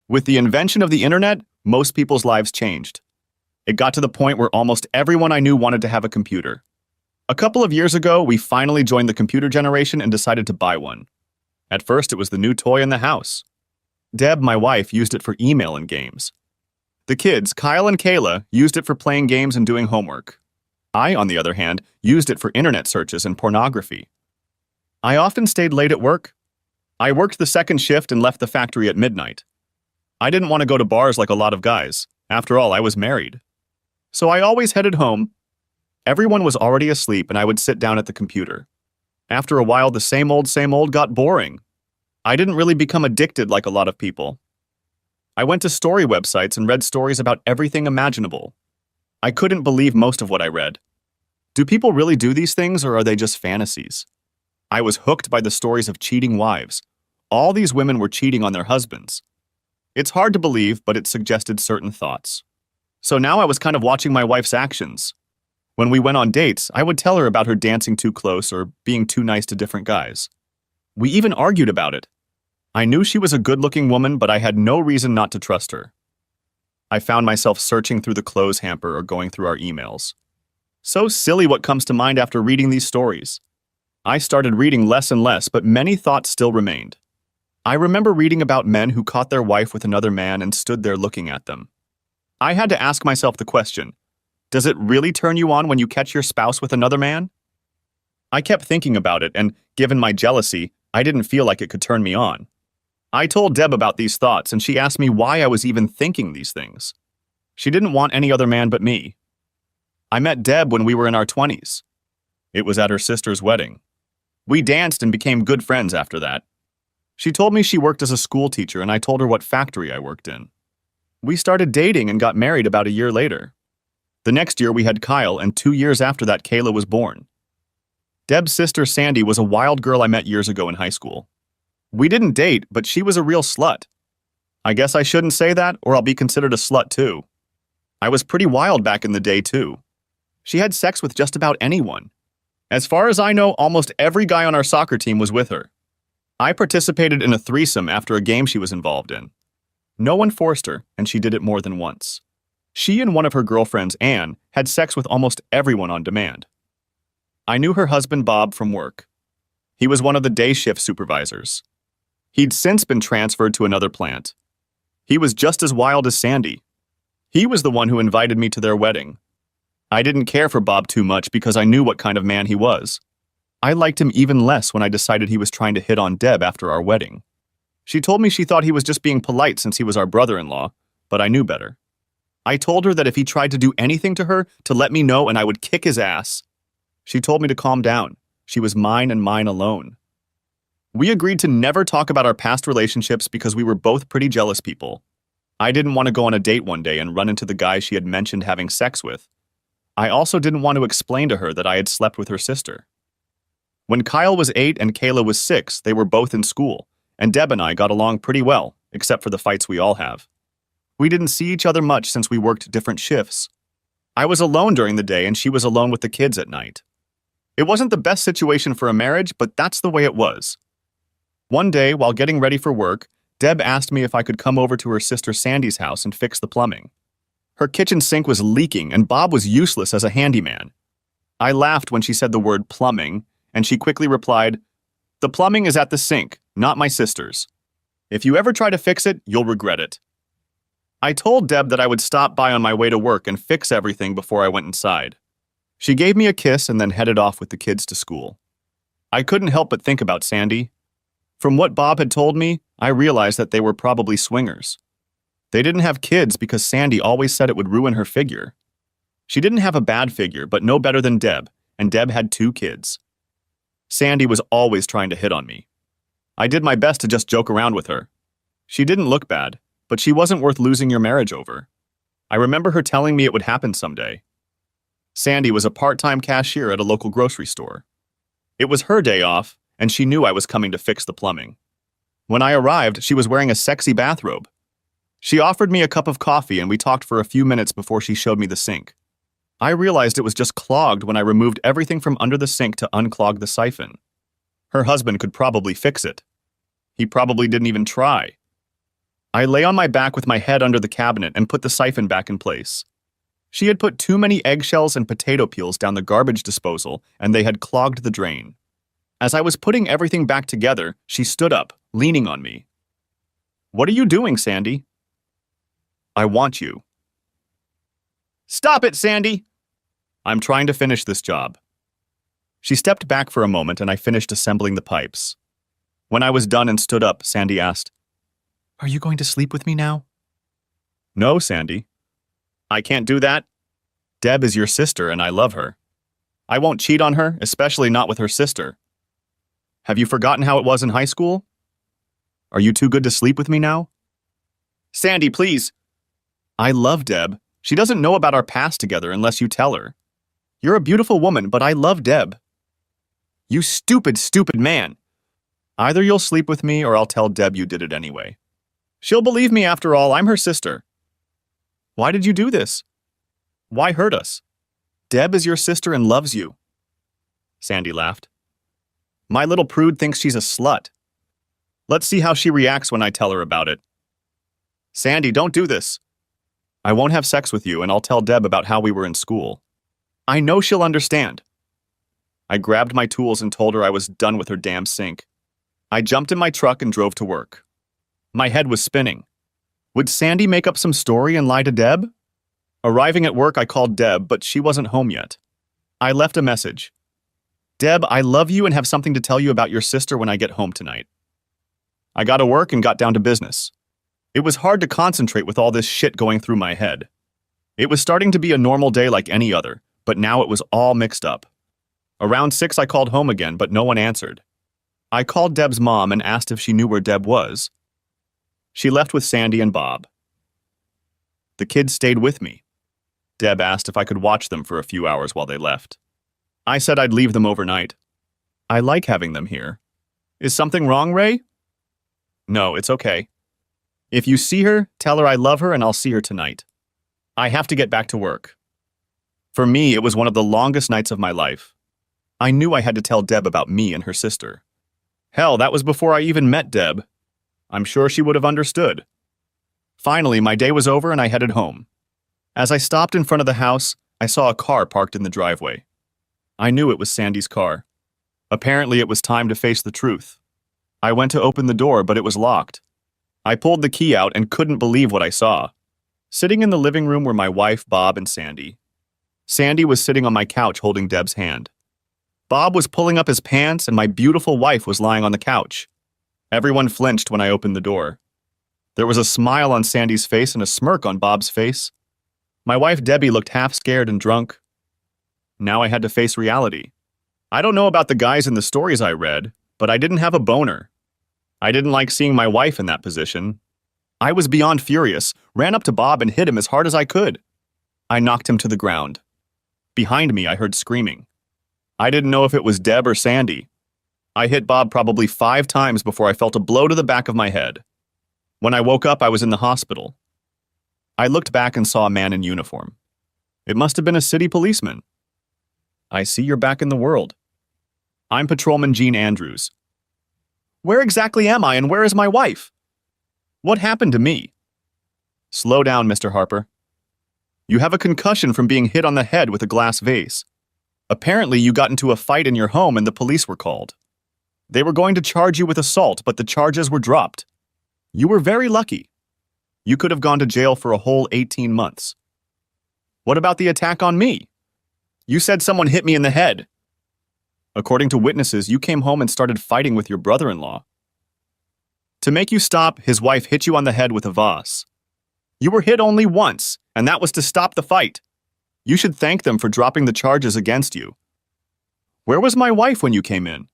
With the invention of the internet, most people's lives changed. It got to the point where almost everyone I knew wanted to have a computer. A couple of years ago, we finally joined the computer generation and decided to buy one. At first, it was the new toy in the house. Deb, my wife, used it for email and games. The kids, Kyle and Kayla, used it for playing games and doing homework. I, on the other hand, used it for internet searches and pornography. I often stayed late at work. I worked the second shift and left the factory at midnight. I didn't want to go to bars like a lot of guys. After all, I was married. So I always headed home. Everyone was already asleep and I would sit down at the computer. After a while, the same old got boring. I didn't really become addicted like a lot of people. I went to story websites and read stories about everything imaginable. I couldn't believe most of what I read. Do people really do these things or are they just fantasies? I was hooked by the stories of cheating wives. All these women were cheating on their husbands. It's hard to believe, but it suggested certain thoughts. So now I was kind of watching my wife's actions. When we went on dates, I would tell her about her dancing too close or being too nice to different guys. We even argued about it. I knew she was a good-looking woman, but I had no reason not to trust her. I found myself searching through the clothes hamper or going through our emails. So silly what comes to mind after reading these stories. I started reading less and less, but many thoughts still remained. I remember reading about men who caught their wife with another man and stood there looking at them. I had to ask myself the question, does it really turn you on when you catch your spouse with another man? I kept thinking about it, and given my jealousy, I didn't feel like it could turn me on. I told Deb about these thoughts, and she asked me why I was even thinking these things. She didn't want any other man but me. I met Deb when we were in our 20s. It was at her sister's wedding. We danced and became good friends after that. She told me she worked as a school teacher, and I told her what factory I worked in. We started dating and got married about a year later. The next year we had Kyle, and 2 years after that Kayla was born. Deb's sister Sandy was a wild girl I met years ago in high school. We didn't date, but she was a real slut. I guess I shouldn't say that, or I'll be considered a slut too. I was pretty wild back in the day too. She had sex with just about anyone. As far as I know, almost every guy on our soccer team was with her. I participated in a threesome after a game she was involved in. No one forced her, and she did it more than once. She and one of her girlfriends, Anne, had sex with almost everyone on demand. I knew her husband Bob from work. He was one of the day shift supervisors. He'd since been transferred to another plant. He was just as wild as Sandy. He was the one who invited me to their wedding. I didn't care for Bob too much because I knew what kind of man he was. I liked him even less when I decided he was trying to hit on Deb after our wedding. She told me she thought he was just being polite since he was our brother-in-law, but I knew better. I told her that if he tried to do anything to her, to let me know and I would kick his ass. She told me to calm down. She was mine and mine alone. We agreed to never talk about our past relationships because we were both pretty jealous people. I didn't want to go on a date one day and run into the guy she had mentioned having sex with. I also didn't want to explain to her that I had slept with her sister. When Kyle was 8 and Kayla was 6, they were both in school, and Deb and I got along pretty well, except for the fights we all have. We didn't see each other much since we worked different shifts. I was alone during the day and she was alone with the kids at night. It wasn't the best situation for a marriage, but that's the way it was. One day, while getting ready for work, Deb asked me if I could come over to her sister Sandy's house and fix the plumbing. Her kitchen sink was leaking and Bob was useless as a handyman. I laughed when she said the word plumbing, and she quickly replied, "The plumbing is at the sink, not my sister's. If you ever try to fix it, you'll regret it." I told Deb that I would stop by on my way to work and fix everything before I went inside. She gave me a kiss and then headed off with the kids to school. I couldn't help but think about Sandy. From what Bob had told me, I realized that they were probably swingers. They didn't have kids because Sandy always said it would ruin her figure. She didn't have a bad figure, but no better than Deb, and Deb had 2 kids. Sandy was always trying to hit on me. I did my best to just joke around with her. She didn't look bad, but she wasn't worth losing your marriage over. I remember her telling me it would happen someday. Sandy was a part-time cashier at a local grocery store. It was her day off, and she knew I was coming to fix the plumbing. When I arrived, she was wearing a sexy bathrobe. She offered me a cup of coffee and we talked for a few minutes before she showed me the sink. I realized it was just clogged when I removed everything from under the sink to unclog the siphon. Her husband could probably fix it. He probably didn't even try. I lay on my back with my head under the cabinet and put the siphon back in place. She had put too many eggshells and potato peels down the garbage disposal, and they had clogged the drain. As I was putting everything back together, she stood up, leaning on me. "What are you doing, Sandy?" "I want you." "Stop it, Sandy!" "I'm trying to finish this job." She stepped back for a moment and I finished assembling the pipes. When I was done and stood up, Sandy asked, "Are you going to sleep with me now?" "No, Sandy. I can't do that. Deb is your sister and I love her. I won't cheat on her, especially not with her sister. Have you forgotten how it was in high school? Are you too good to sleep with me now?" "Sandy, please." "I love Deb. She doesn't know about our past together unless you tell her. You're a beautiful woman, but I love Deb." "You stupid, stupid man. Either you'll sleep with me or I'll tell Deb you did it anyway. She'll believe me after all, I'm her sister." "Why did you do this? Why hurt us? Deb is your sister and loves you." Sandy laughed. "My little prude thinks she's a slut. Let's see how she reacts when I tell her about it." "Sandy, don't do this." "I won't have sex with you and I'll tell Deb about how we were in school. I know she'll understand." I grabbed my tools and told her I was done with her damn sink. I jumped in my truck and drove to work. My head was spinning. Would Sandy make up some story and lie to Deb? Arriving at work, I called Deb, but she wasn't home yet. I left a message. "Deb, I love you and have something to tell you about your sister when I get home tonight." I got to work and got down to business. It was hard to concentrate with all this shit going through my head. It was starting to be a normal day like any other, but now it was all mixed up. Around 6, I called home again, but no one answered. I called Deb's mom and asked if she knew where Deb was. She left with Sandy and Bob. The kids stayed with me. Deb asked if I could watch them for a few hours while they left. I said I'd leave them overnight. I like having them here. Is something wrong, Ray? No, it's okay. If you see her, tell her I love her and I'll see her tonight. I have to get back to work. For me, it was one of the longest nights of my life. I knew I had to tell Deb about me and her sister. Hell, that was before I even met Deb. I'm sure she would have understood. Finally, my day was over and I headed home. As I stopped in front of the house, I saw a car parked in the driveway. I knew it was Sandy's car. Apparently, it was time to face the truth. I went to open the door, but it was locked. I pulled the key out and couldn't believe what I saw. Sitting in the living room were my wife, Bob, and Sandy. Sandy was sitting on my couch holding Deb's hand. Bob was pulling up his pants and my beautiful wife was lying on the couch. Everyone flinched when I opened the door. There was a smile on Sandy's face and a smirk on Bob's face. My wife Debbie looked half scared and drunk. Now I had to face reality. I don't know about the guys in the stories I read, but I didn't have a boner. I didn't like seeing my wife in that position. I was beyond furious, ran up to Bob and hit him as hard as I could. I knocked him to the ground. Behind me, I heard screaming. I didn't know if it was Deb or Sandy. I hit Bob probably 5 times before I felt a blow to the back of my head. When I woke up, I was in the hospital. I looked back and saw a man in uniform. It must have been a city policeman. "I see you're back in the world." "I'm Patrolman Gene Andrews." "Where exactly am I and where is my wife? What happened to me?" "Slow down, Mr. Harper. You have a concussion from being hit on the head with a glass vase. Apparently, you got into a fight in your home and the police were called. They were going to charge you with assault, but the charges were dropped. You were very lucky. You could have gone to jail for a whole 18 months. What about the attack on me? You said someone hit me in the head. According to witnesses, you came home and started fighting with your brother-in-law. To make you stop, his wife hit you on the head with a vase. You were hit only once, and that was to stop the fight. You should thank them for dropping the charges against you. Where was my wife when you came in?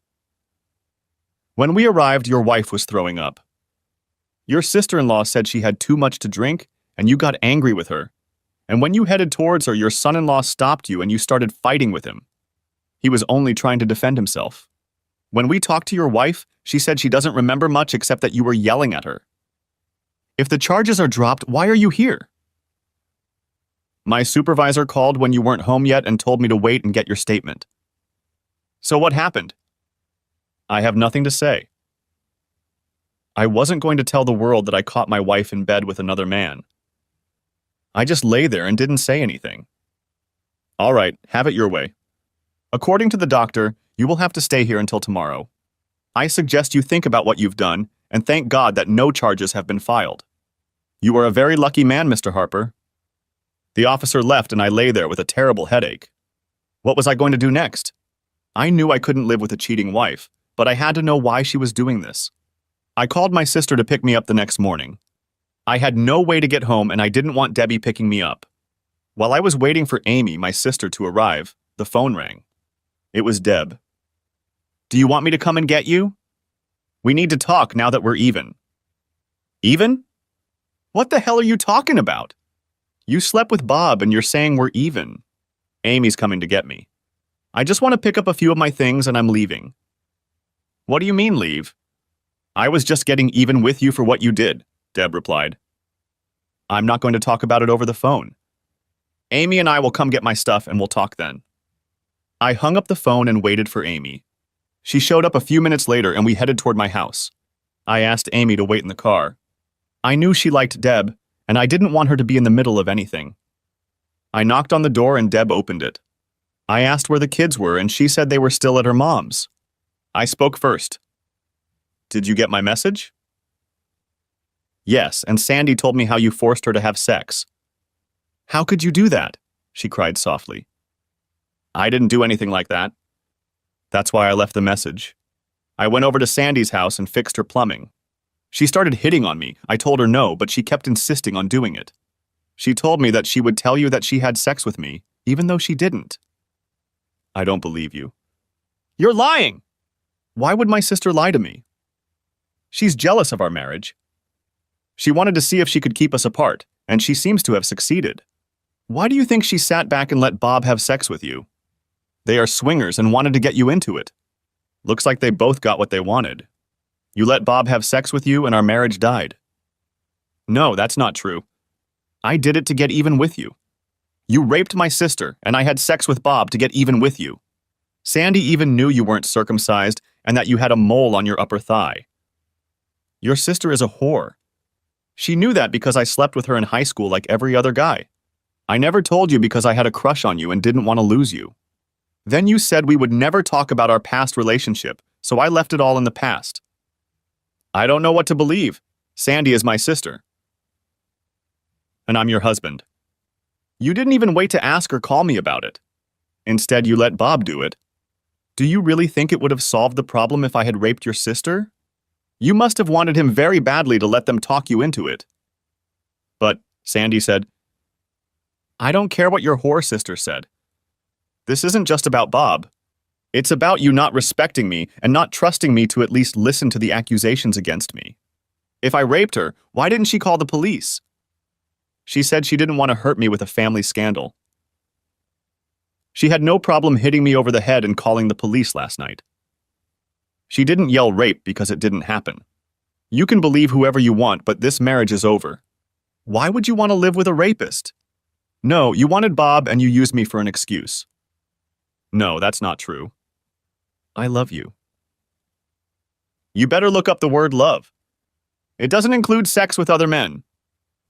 When we arrived, your wife was throwing up. Your sister-in-law said she had too much to drink, and you got angry with her. And when you headed towards her, your son-in-law stopped you and you started fighting with him. He was only trying to defend himself. When we talked to your wife, she said she doesn't remember much except that you were yelling at her. If the charges are dropped, why are you here? My supervisor called when you weren't home yet and told me to wait and get your statement. So what happened? I have nothing to say. I wasn't going to tell the world that I caught my wife in bed with another man. I just lay there and didn't say anything. All right, have it your way. According to the doctor, you will have to stay here until tomorrow. I suggest you think about what you've done and thank God that no charges have been filed. You are a very lucky man, Mr. Harper. The officer left and I lay there with a terrible headache. What was I going to do next? I knew I couldn't live with a cheating wife, but I had to know why she was doing this. I called my sister to pick me up the next morning. I had no way to get home and I didn't want Debbie picking me up. While I was waiting for Amy, my sister, to arrive, the phone rang. It was Deb. Do you want me to come and get you? We need to talk now that we're even. Even? What the hell are you talking about? You slept with Bob and you're saying we're even. Amy's coming to get me. I just want to pick up a few of my things and I'm leaving. What do you mean leave? I was just getting even with you for what you did, Deb replied. I'm not going to talk about it over the phone. Amy and I will come get my stuff and we'll talk then. I hung up the phone and waited for Amy. She showed up a few minutes later and we headed toward my house. I asked Amy to wait in the car. I knew she liked Deb, and I didn't want her to be in the middle of anything. I knocked on the door and Deb opened it. I asked where the kids were and she said they were still at her mom's. I spoke first. Did you get my message? Yes, and Sandy told me how you forced her to have sex. How could you do that? She cried softly. I didn't do anything like that. That's why I left the message. I went over to Sandy's house and fixed her plumbing. She started hitting on me. I told her no, but she kept insisting on doing it. She told me that she would tell you that she had sex with me, even though she didn't. I don't believe you. You're lying! Why would my sister lie to me? She's jealous of our marriage. She wanted to see if she could keep us apart, and she seems to have succeeded. Why do you think she sat back and let Bob have sex with you? They are swingers and wanted to get you into it. Looks like they both got what they wanted. You let Bob have sex with you and our marriage died. No, that's not true. I did it to get even with you. You raped my sister, and I had sex with Bob to get even with you. Sandy even knew you weren't circumcised and that you had a mole on your upper thigh. Your sister is a whore. She knew that because I slept with her in high school like every other guy. I never told you because I had a crush on you and didn't want to lose you. Then you said we would never talk about our past relationship, so I left it all in the past. I don't know what to believe. Sandy is my sister. And I'm your husband. You didn't even wait to ask or call me about it. Instead, you let Bob do it. Do you really think it would have solved the problem if I had raped your sister? You must have wanted him very badly to let them talk you into it. But, Sandy said, I don't care what your whore sister said. This isn't just about Bob. It's about you not respecting me and not trusting me to at least listen to the accusations against me. If I raped her, why didn't she call the police? She said she didn't want to hurt me with a family scandal. She had no problem hitting me over the head and calling the police last night. She didn't yell rape because it didn't happen. You can believe whoever you want, but this marriage is over. Why would you want to live with a rapist? No, you wanted Bob and you used me for an excuse. No, that's not true. I love you. You better look up the word love. It doesn't include sex with other men.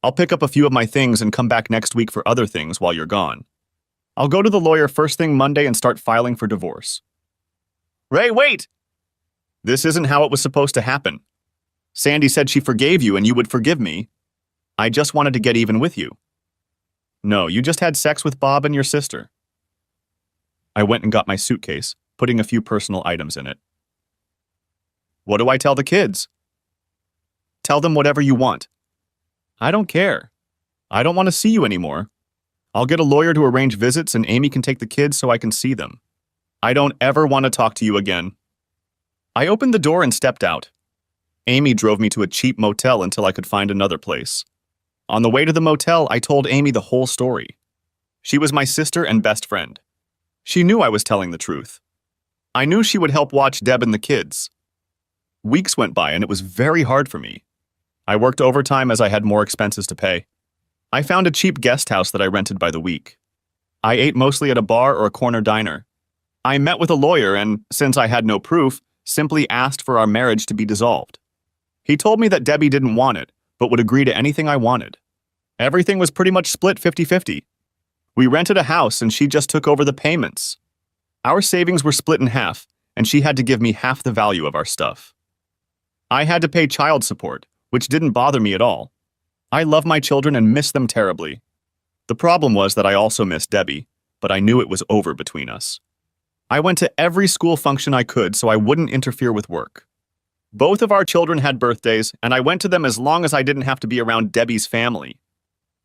I'll pick up a few of my things and come back next week for other things while you're gone. I'll go to the lawyer first thing Monday and start filing for divorce. Ray, wait! This isn't how it was supposed to happen. Sandy said she forgave you and you would forgive me. I just wanted to get even with you. No, you just had sex with Bob and your sister. I went and got my suitcase, putting a few personal items in it. What do I tell the kids? Tell them whatever you want. I don't care. I don't want to see you anymore. I'll get a lawyer to arrange visits and Amy can take the kids so I can see them. I don't ever want to talk to you again. I opened the door and stepped out. Amy drove me to a cheap motel until I could find another place. On the way to the motel, I told Amy the whole story. She was my sister and best friend. She knew I was telling the truth. I knew she would help watch Deb and the kids. Weeks went by and it was very hard for me. I worked overtime as I had more expenses to pay. I found a cheap guest house that I rented by the week. I ate mostly at a bar or a corner diner. I met with a lawyer and, since I had no proof, simply asked for our marriage to be dissolved. He told me that Debbie didn't want it, but would agree to anything I wanted. Everything was pretty much split 50-50. We rented a house and she just took over the payments. Our savings were split in half, and she had to give me half the value of our stuff. I had to pay child support, which didn't bother me at all. I love my children and miss them terribly. The problem was that I also missed Debbie, but I knew it was over between us. I went to every school function I could so I wouldn't interfere with work. Both of our children had birthdays, and I went to them as long as I didn't have to be around Debbie's family.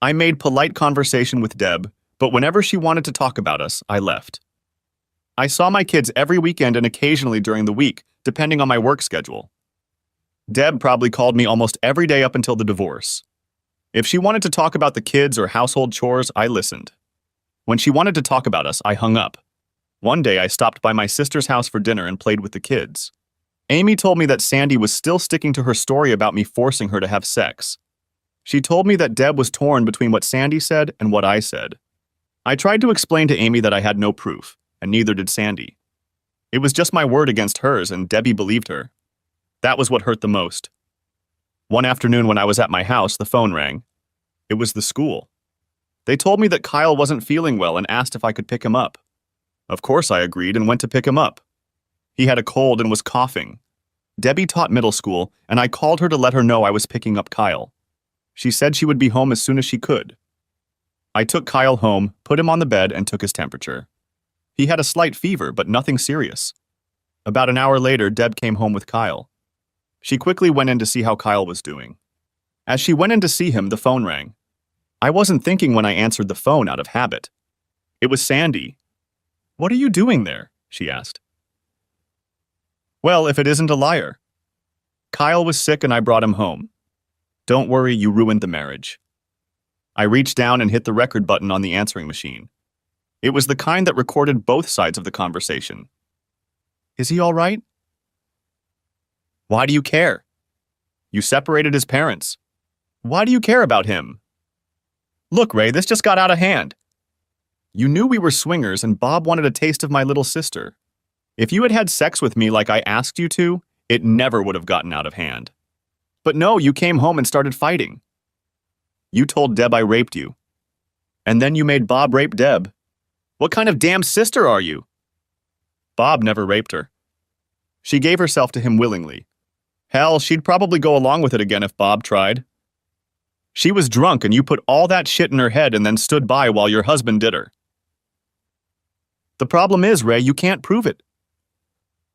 I made polite conversation with Deb, but whenever she wanted to talk about us, I left. I saw my kids every weekend and occasionally during the week, depending on my work schedule. Deb probably called me almost every day up until the divorce. If she wanted to talk about the kids or household chores, I listened. When she wanted to talk about us, I hung up. One day I stopped by my sister's house for dinner and played with the kids. Amy told me that Sandy was still sticking to her story about me forcing her to have sex. She told me that Deb was torn between what Sandy said and what I said. I tried to explain to Amy that I had no proof, and neither did Sandy. It was just my word against hers, and Debbie believed her. That was what hurt the most. One afternoon when I was at my house, the phone rang. It was the school. They told me that Kyle wasn't feeling well and asked if I could pick him up. Of course I agreed and went to pick him up. He had a cold and was coughing. Debbie taught middle school, and I called her to let her know I was picking up Kyle. She said she would be home as soon as she could. I took Kyle home, put him on the bed, and took his temperature. He had a slight fever, but nothing serious. About an hour later, Deb came home with Kyle. She quickly went in to see how Kyle was doing. As she went in to see him, the phone rang. I wasn't thinking when I answered the phone out of habit. It was Sandy. "What are you doing there?" she asked. "Well, if it isn't a liar. Kyle was sick and I brought him home. Don't worry, you ruined the marriage." I reached down and hit the record button on the answering machine. It was the kind that recorded both sides of the conversation. "Is he all right?" "Why do you care? You separated his parents. Why do you care about him?" "Look, Ray, this just got out of hand. You knew we were swingers and Bob wanted a taste of my little sister. If you had had sex with me like I asked you to, it never would have gotten out of hand. But no, you came home and started fighting. You told Deb I raped you. And then you made Bob rape Deb. What kind of damn sister are you?" "Bob never raped her. She gave herself to him willingly. Hell, she'd probably go along with it again if Bob tried. She was drunk and you put all that shit in her head and then stood by while your husband did her. The problem is, Ray, you can't prove it.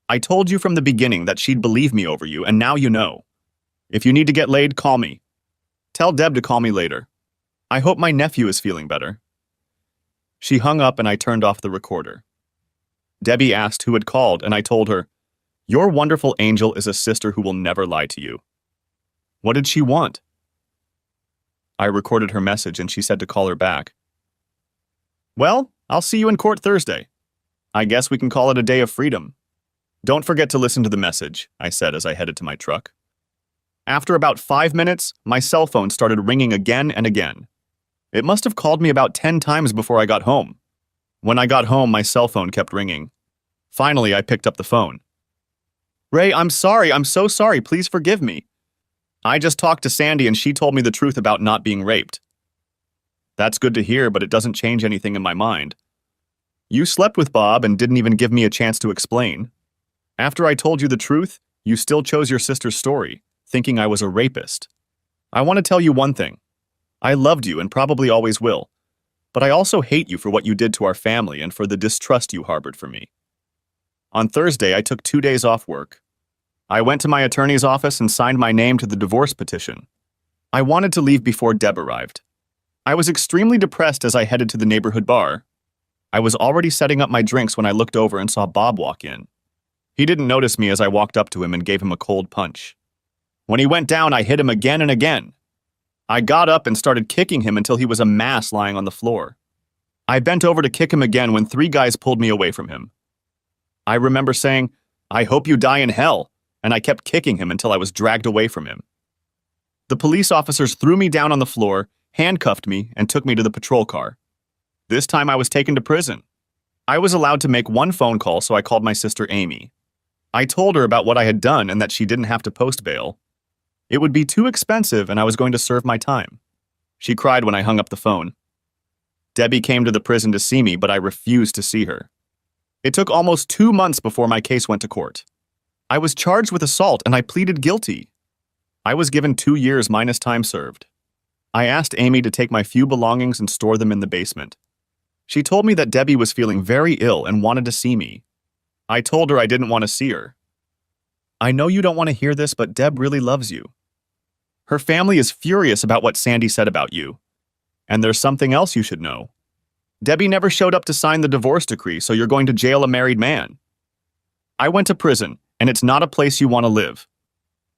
I told you from the beginning that she'd believe me over you, and now you know. If you need to get laid, call me. Tell Deb to call me later. I hope my nephew is feeling better." She hung up and I turned off the recorder. Debbie asked who had called, and I told her, "Your wonderful angel is a sister who will never lie to you." What did she want? I recorded her message and she said to call her back. "Well, I'll see you in court Thursday. I guess we can call it a day of freedom. Don't forget to listen to the message," I said as I headed to my truck. After about 5 minutes, my cell phone started ringing again and again. It must have called me about 10 times before I got home. When I got home, my cell phone kept ringing. Finally, I picked up the phone. "Ray, I'm sorry. I'm so sorry. Please forgive me. I just talked to Sandy and she told me the truth about not being raped." "That's good to hear, but it doesn't change anything in my mind. You slept with Bob and didn't even give me a chance to explain. After I told you the truth, you still chose your sister's story, thinking I was a rapist. I want to tell you one thing. I loved you and probably always will, but I also hate you for what you did to our family and for the distrust you harbored for me." On Thursday, I took 2 days off work. I went to my attorney's office and signed my name to the divorce petition. I wanted to leave before Deb arrived. I was extremely depressed as I headed to the neighborhood bar. I was already setting up my drinks when I looked over and saw Bob walk in. He didn't notice me as I walked up to him and gave him a cold punch. When he went down, I hit him again and again. I got up and started kicking him until he was a mass lying on the floor. I bent over to kick him again when 3 guys pulled me away from him. I remember saying, "I hope you die in hell," and I kept kicking him until I was dragged away from him. The police officers threw me down on the floor, handcuffed me, and took me to the patrol car. This time I was taken to prison. I was allowed to make 1 phone call, so I called my sister Amy. I told her about what I had done and that she didn't have to post bail. It would be too expensive and I was going to serve my time. She cried when I hung up the phone. Debbie came to the prison to see me, but I refused to see her. It took almost 2 months before my case went to court. I was charged with assault and I pleaded guilty. I was given 2 years minus time served. I asked Amy to take my few belongings and store them in the basement. She told me that Debbie was feeling very ill and wanted to see me. I told her I didn't want to see her. I know you don't want to hear this, but Deb really loves you. Her family is furious about what Sandy said about you. And there's something else you should know. Debbie never showed up to sign the divorce decree, so you're going to jail a married man. I went to prison, and it's not a place you want to live.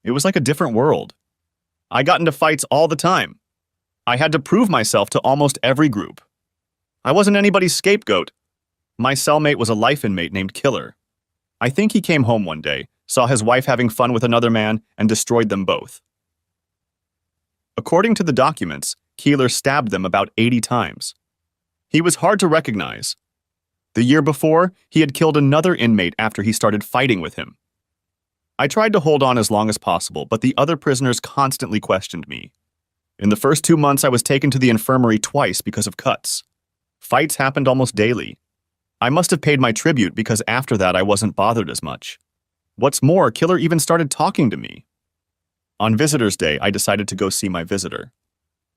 It was like a different world. I got into fights all the time. I had to prove myself to almost every group. I wasn't anybody's scapegoat. My cellmate was a life inmate named Killer. I think he came home one day, saw his wife having fun with another man, and destroyed them both. According to the documents, Keeler stabbed them about 80 times. He was hard to recognize. The year before, he had killed another inmate after he started fighting with him. I tried to hold on as long as possible, but the other prisoners constantly questioned me. In the first 2 months, I was taken to the infirmary twice because of cuts. Fights happened almost daily. I must have paid my tribute because after that I wasn't bothered as much. What's more, Killer even started talking to me. On Visitor's Day, I decided to go see my visitor.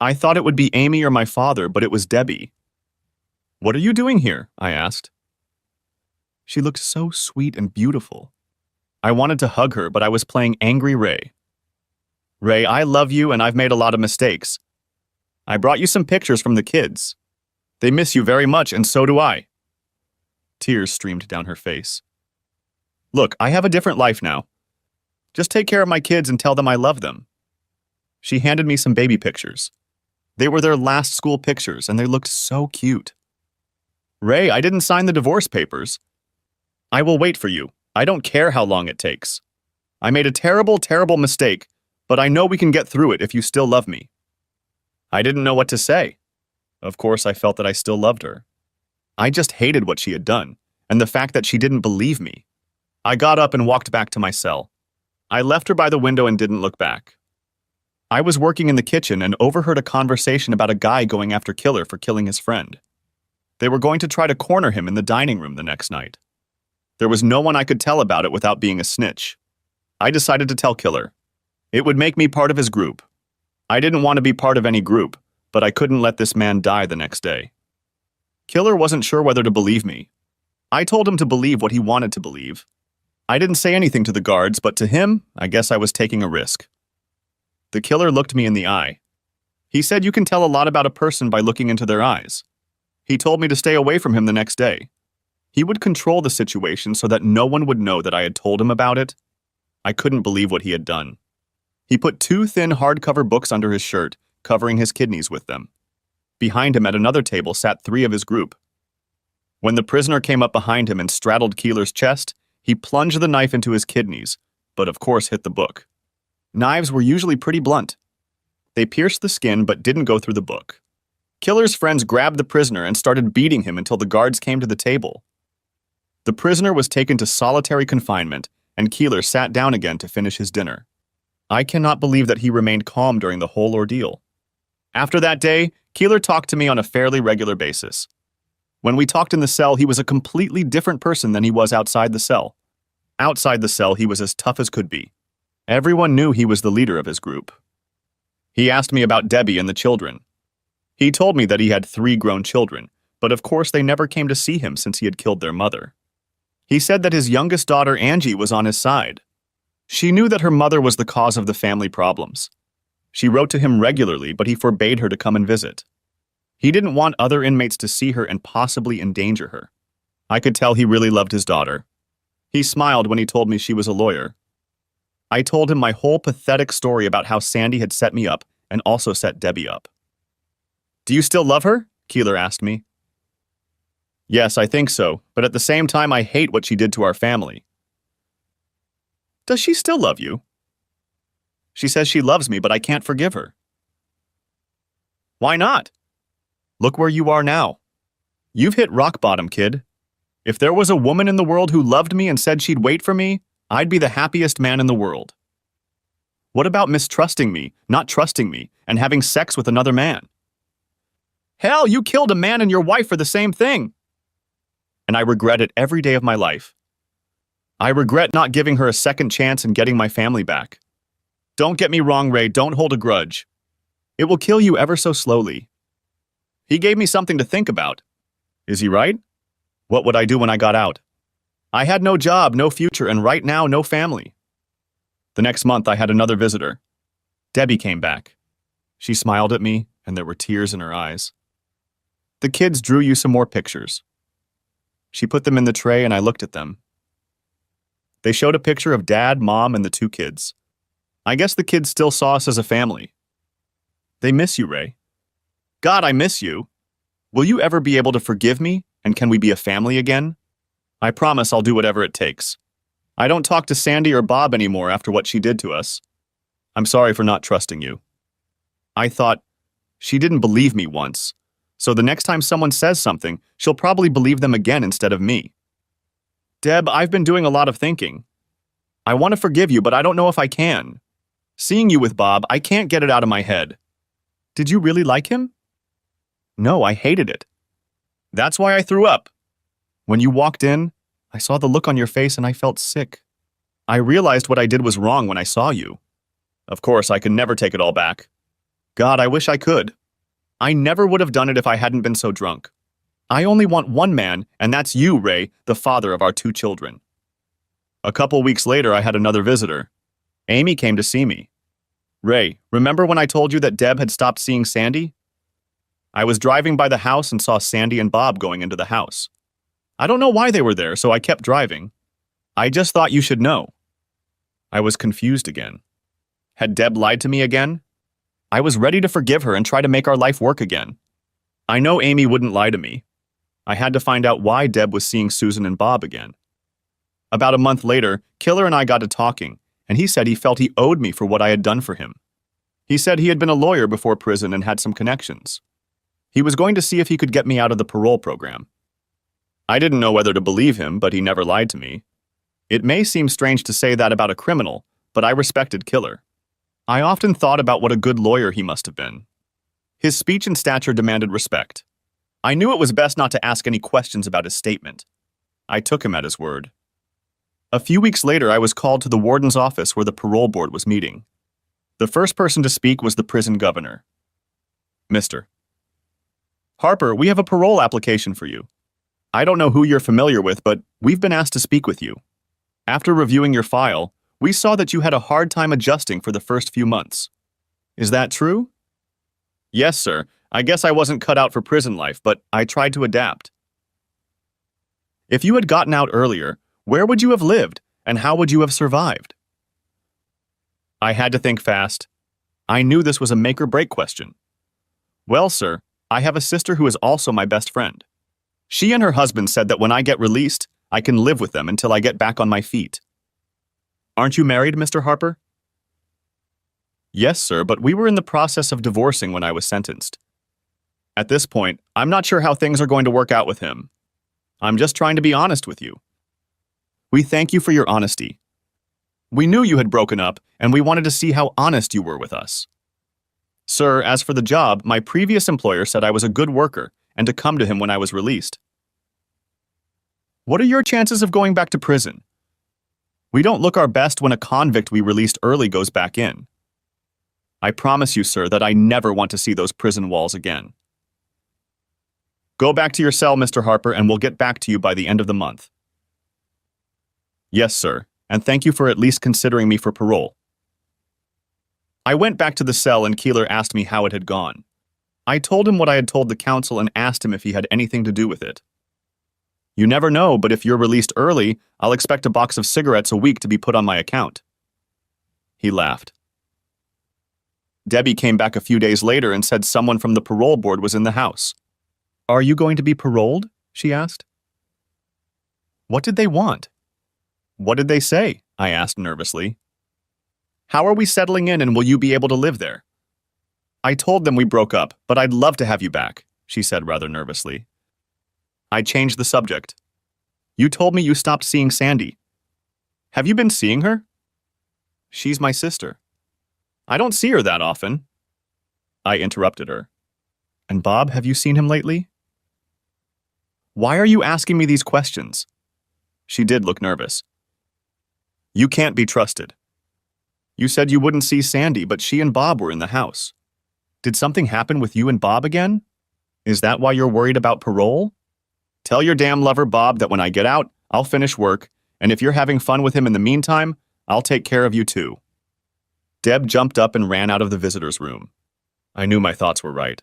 I thought it would be Amy or my father, but it was Debbie. "What are you doing here?" I asked. She looked so sweet and beautiful. I wanted to hug her, but I was playing Angry Ray. "Ray, I love you and I've made a lot of mistakes. I brought you some pictures from the kids. They miss you very much, and so do I." Tears streamed down her face. "Look, I have a different life now. Just take care of my kids and tell them I love them." She handed me some baby pictures. They were their last school pictures, and they looked so cute. "Ray, I didn't sign the divorce papers." "I will wait for you. I don't care how long it takes. I made a terrible, terrible mistake, but I know we can get through it if you still love me." I didn't know what to say. Of course, I felt that I still loved her. I just hated what she had done, and the fact that she didn't believe me. I got up and walked back to my cell. I left her by the window and didn't look back. I was working in the kitchen and overheard a conversation about a guy going after Killer for killing his friend. They were going to try to corner him in the dining room the next night. There was no one I could tell about it without being a snitch. I decided to tell Killer. It would make me part of his group. I didn't want to be part of any group, but I couldn't let this man die the next day. Killer wasn't sure whether to believe me. I told him to believe what he wanted to believe. I didn't say anything to the guards, but to him, I guess I was taking a risk. The Killer looked me in the eye. He said you can tell a lot about a person by looking into their eyes. He told me to stay away from him the next day. He would control the situation so that no one would know that I had told him about it. I couldn't believe what he had done. He put 2 thin hardcover books under his shirt, covering his kidneys with them. Behind him at another table sat 3 of his group. When the prisoner came up behind him and straddled Keeler's chest, he plunged the knife into his kidneys, but of course hit the book. Knives were usually pretty blunt. They pierced the skin but didn't go through the book. Killer's friends grabbed the prisoner and started beating him until the guards came to the table. The prisoner was taken to solitary confinement, and Keeler sat down again to finish his dinner. I cannot believe that he remained calm during the whole ordeal. After that day, Keeler talked to me on a fairly regular basis. When we talked in the cell, he was a completely different person than he was outside the cell. Outside the cell, he was as tough as could be. Everyone knew he was the leader of his group. He asked me about Debbie and the children. He told me that he had 3 grown children, but of course they never came to see him since he had killed their mother. He said that his youngest daughter, Angie, was on his side. She knew that her mother was the cause of the family problems. She wrote to him regularly, but he forbade her to come and visit. He didn't want other inmates to see her and possibly endanger her. I could tell he really loved his daughter. He smiled when he told me she was a lawyer. I told him my whole pathetic story about how Sandy had set me up and also set Debbie up. "Do you still love her?" Keeler asked me. "Yes, I think so, but at the same time I hate what she did to our family." "Does she still love you?" "She says she loves me, but I can't forgive her." "Why not? Look where you are now. You've hit rock bottom, kid. If there was a woman in the world who loved me and said she'd wait for me, I'd be the happiest man in the world." What about mistrusting me, not trusting me, and having sex with another man? Hell, you killed a man and your wife for the same thing. And I regret it every day of my life. I regret not giving her a second chance and getting my family back. Don't get me wrong, Ray, don't hold a grudge. It will kill you ever so slowly. He gave me something to think about. Is he right? What would I do when I got out? I had no job, no future, and right now, no family. The next month, I had another visitor. Debbie came back. She smiled at me, and there were tears in her eyes. The kids drew you some more pictures. She put them in the tray, and I looked at them. They showed a picture of Dad, Mom, and the two kids. I guess the kids still saw us as a family. They miss you, Ray. God, I miss you. Will you ever be able to forgive me, and can we be a family again? I promise I'll do whatever it takes. I don't talk to Sandy or Bob anymore after what she did to us. I'm sorry for not trusting you. I thought, she didn't believe me once, so the next time someone says something, she'll probably believe them again instead of me. Deb, I've been doing a lot of thinking. I want to forgive you, but I don't know if I can. Seeing you with Bob, I can't get it out of my head. Did you really like him? No, I hated it. That's why I threw up. When you walked in, I saw the look on your face and I felt sick. I realized what I did was wrong when I saw you. Of course, I can never take it all back. God, I wish I could. I never would have done it if I hadn't been so drunk. I only want one man, and that's you, Ray, the father of our two children. A couple weeks later, I had another visitor. Amy came to see me. Ray, remember when I told you that Deb had stopped seeing Sandy? I was driving by the house and saw Sandy and Bob going into the house. I don't know why they were there, so I kept driving. I just thought you should know. I was confused again. Had Deb lied to me again? I was ready to forgive her and try to make our life work again. I know Amy wouldn't lie to me. I had to find out why Deb was seeing Susan and Bob again. About a month later, Killer and I got to talking, and he said he felt he owed me for what I had done for him. He said he had been a lawyer before prison and had some connections. He was going to see if he could get me out of the parole program. I didn't know whether to believe him, but he never lied to me. It may seem strange to say that about a criminal, but I respected Killer. I often thought about what a good lawyer he must have been. His speech and stature demanded respect. I knew it was best not to ask any questions about his statement. I took him at his word. A few weeks later, I was called to the warden's office where the parole board was meeting. The first person to speak was the prison governor. Mr. Harper, we have a parole application for you. I don't know who you're familiar with, but we've been asked to speak with you. After reviewing your file, we saw that you had a hard time adjusting for the first few months. Is that true? Yes, sir. I guess I wasn't cut out for prison life, but I tried to adapt. If you had gotten out earlier, where would you have lived, and how would you have survived? I had to think fast. I knew this was a make-or-break question. Well, sir, I have a sister who is also my best friend. She and her husband said that when I get released, I can live with them until I get back on my feet. Aren't you married, Mr. Harper? Yes, sir, but we were in the process of divorcing when I was sentenced. At this point, I'm not sure how things are going to work out with him. I'm just trying to be honest with you. We thank you for your honesty. We knew you had broken up, and we wanted to see how honest you were with us. Sir, as for the job, my previous employer said I was a good worker and to come to him when I was released. What are your chances of going back to prison? We don't look our best when a convict we released early goes back in. I promise you, sir, that I never want to see those prison walls again. Go back to your cell, Mr. Harper, and we'll get back to you by the end of the month. Yes, sir, and thank you for at least considering me for parole. I went back to the cell and Keeler asked me how it had gone. I told him what I had told the council and asked him if he had anything to do with it. You never know, but if you're released early, I'll expect a box of cigarettes a week to be put on my account. He laughed. Debbie came back a few days later and said someone from the parole board was in the house. Are you going to be paroled? She asked. What did they want? What did they say? I asked nervously. How are we settling in and will you be able to live there? I told them we broke up, but I'd love to have you back, she said rather nervously. I changed the subject. You told me you stopped seeing Sandy. Have you been seeing her? She's my sister. I don't see her that often. I interrupted her. And Bob, have you seen him lately? Why are you asking me these questions? She did look nervous. You can't be trusted. You said you wouldn't see Sandy, but she and Bob were in the house. Did something happen with you and Bob again? Is that why you're worried about parole? Tell your damn lover, Bob, that when I get out, I'll finish work, and if you're having fun with him in the meantime, I'll take care of you too. Deb jumped up and ran out of the visitor's room. I knew my thoughts were right.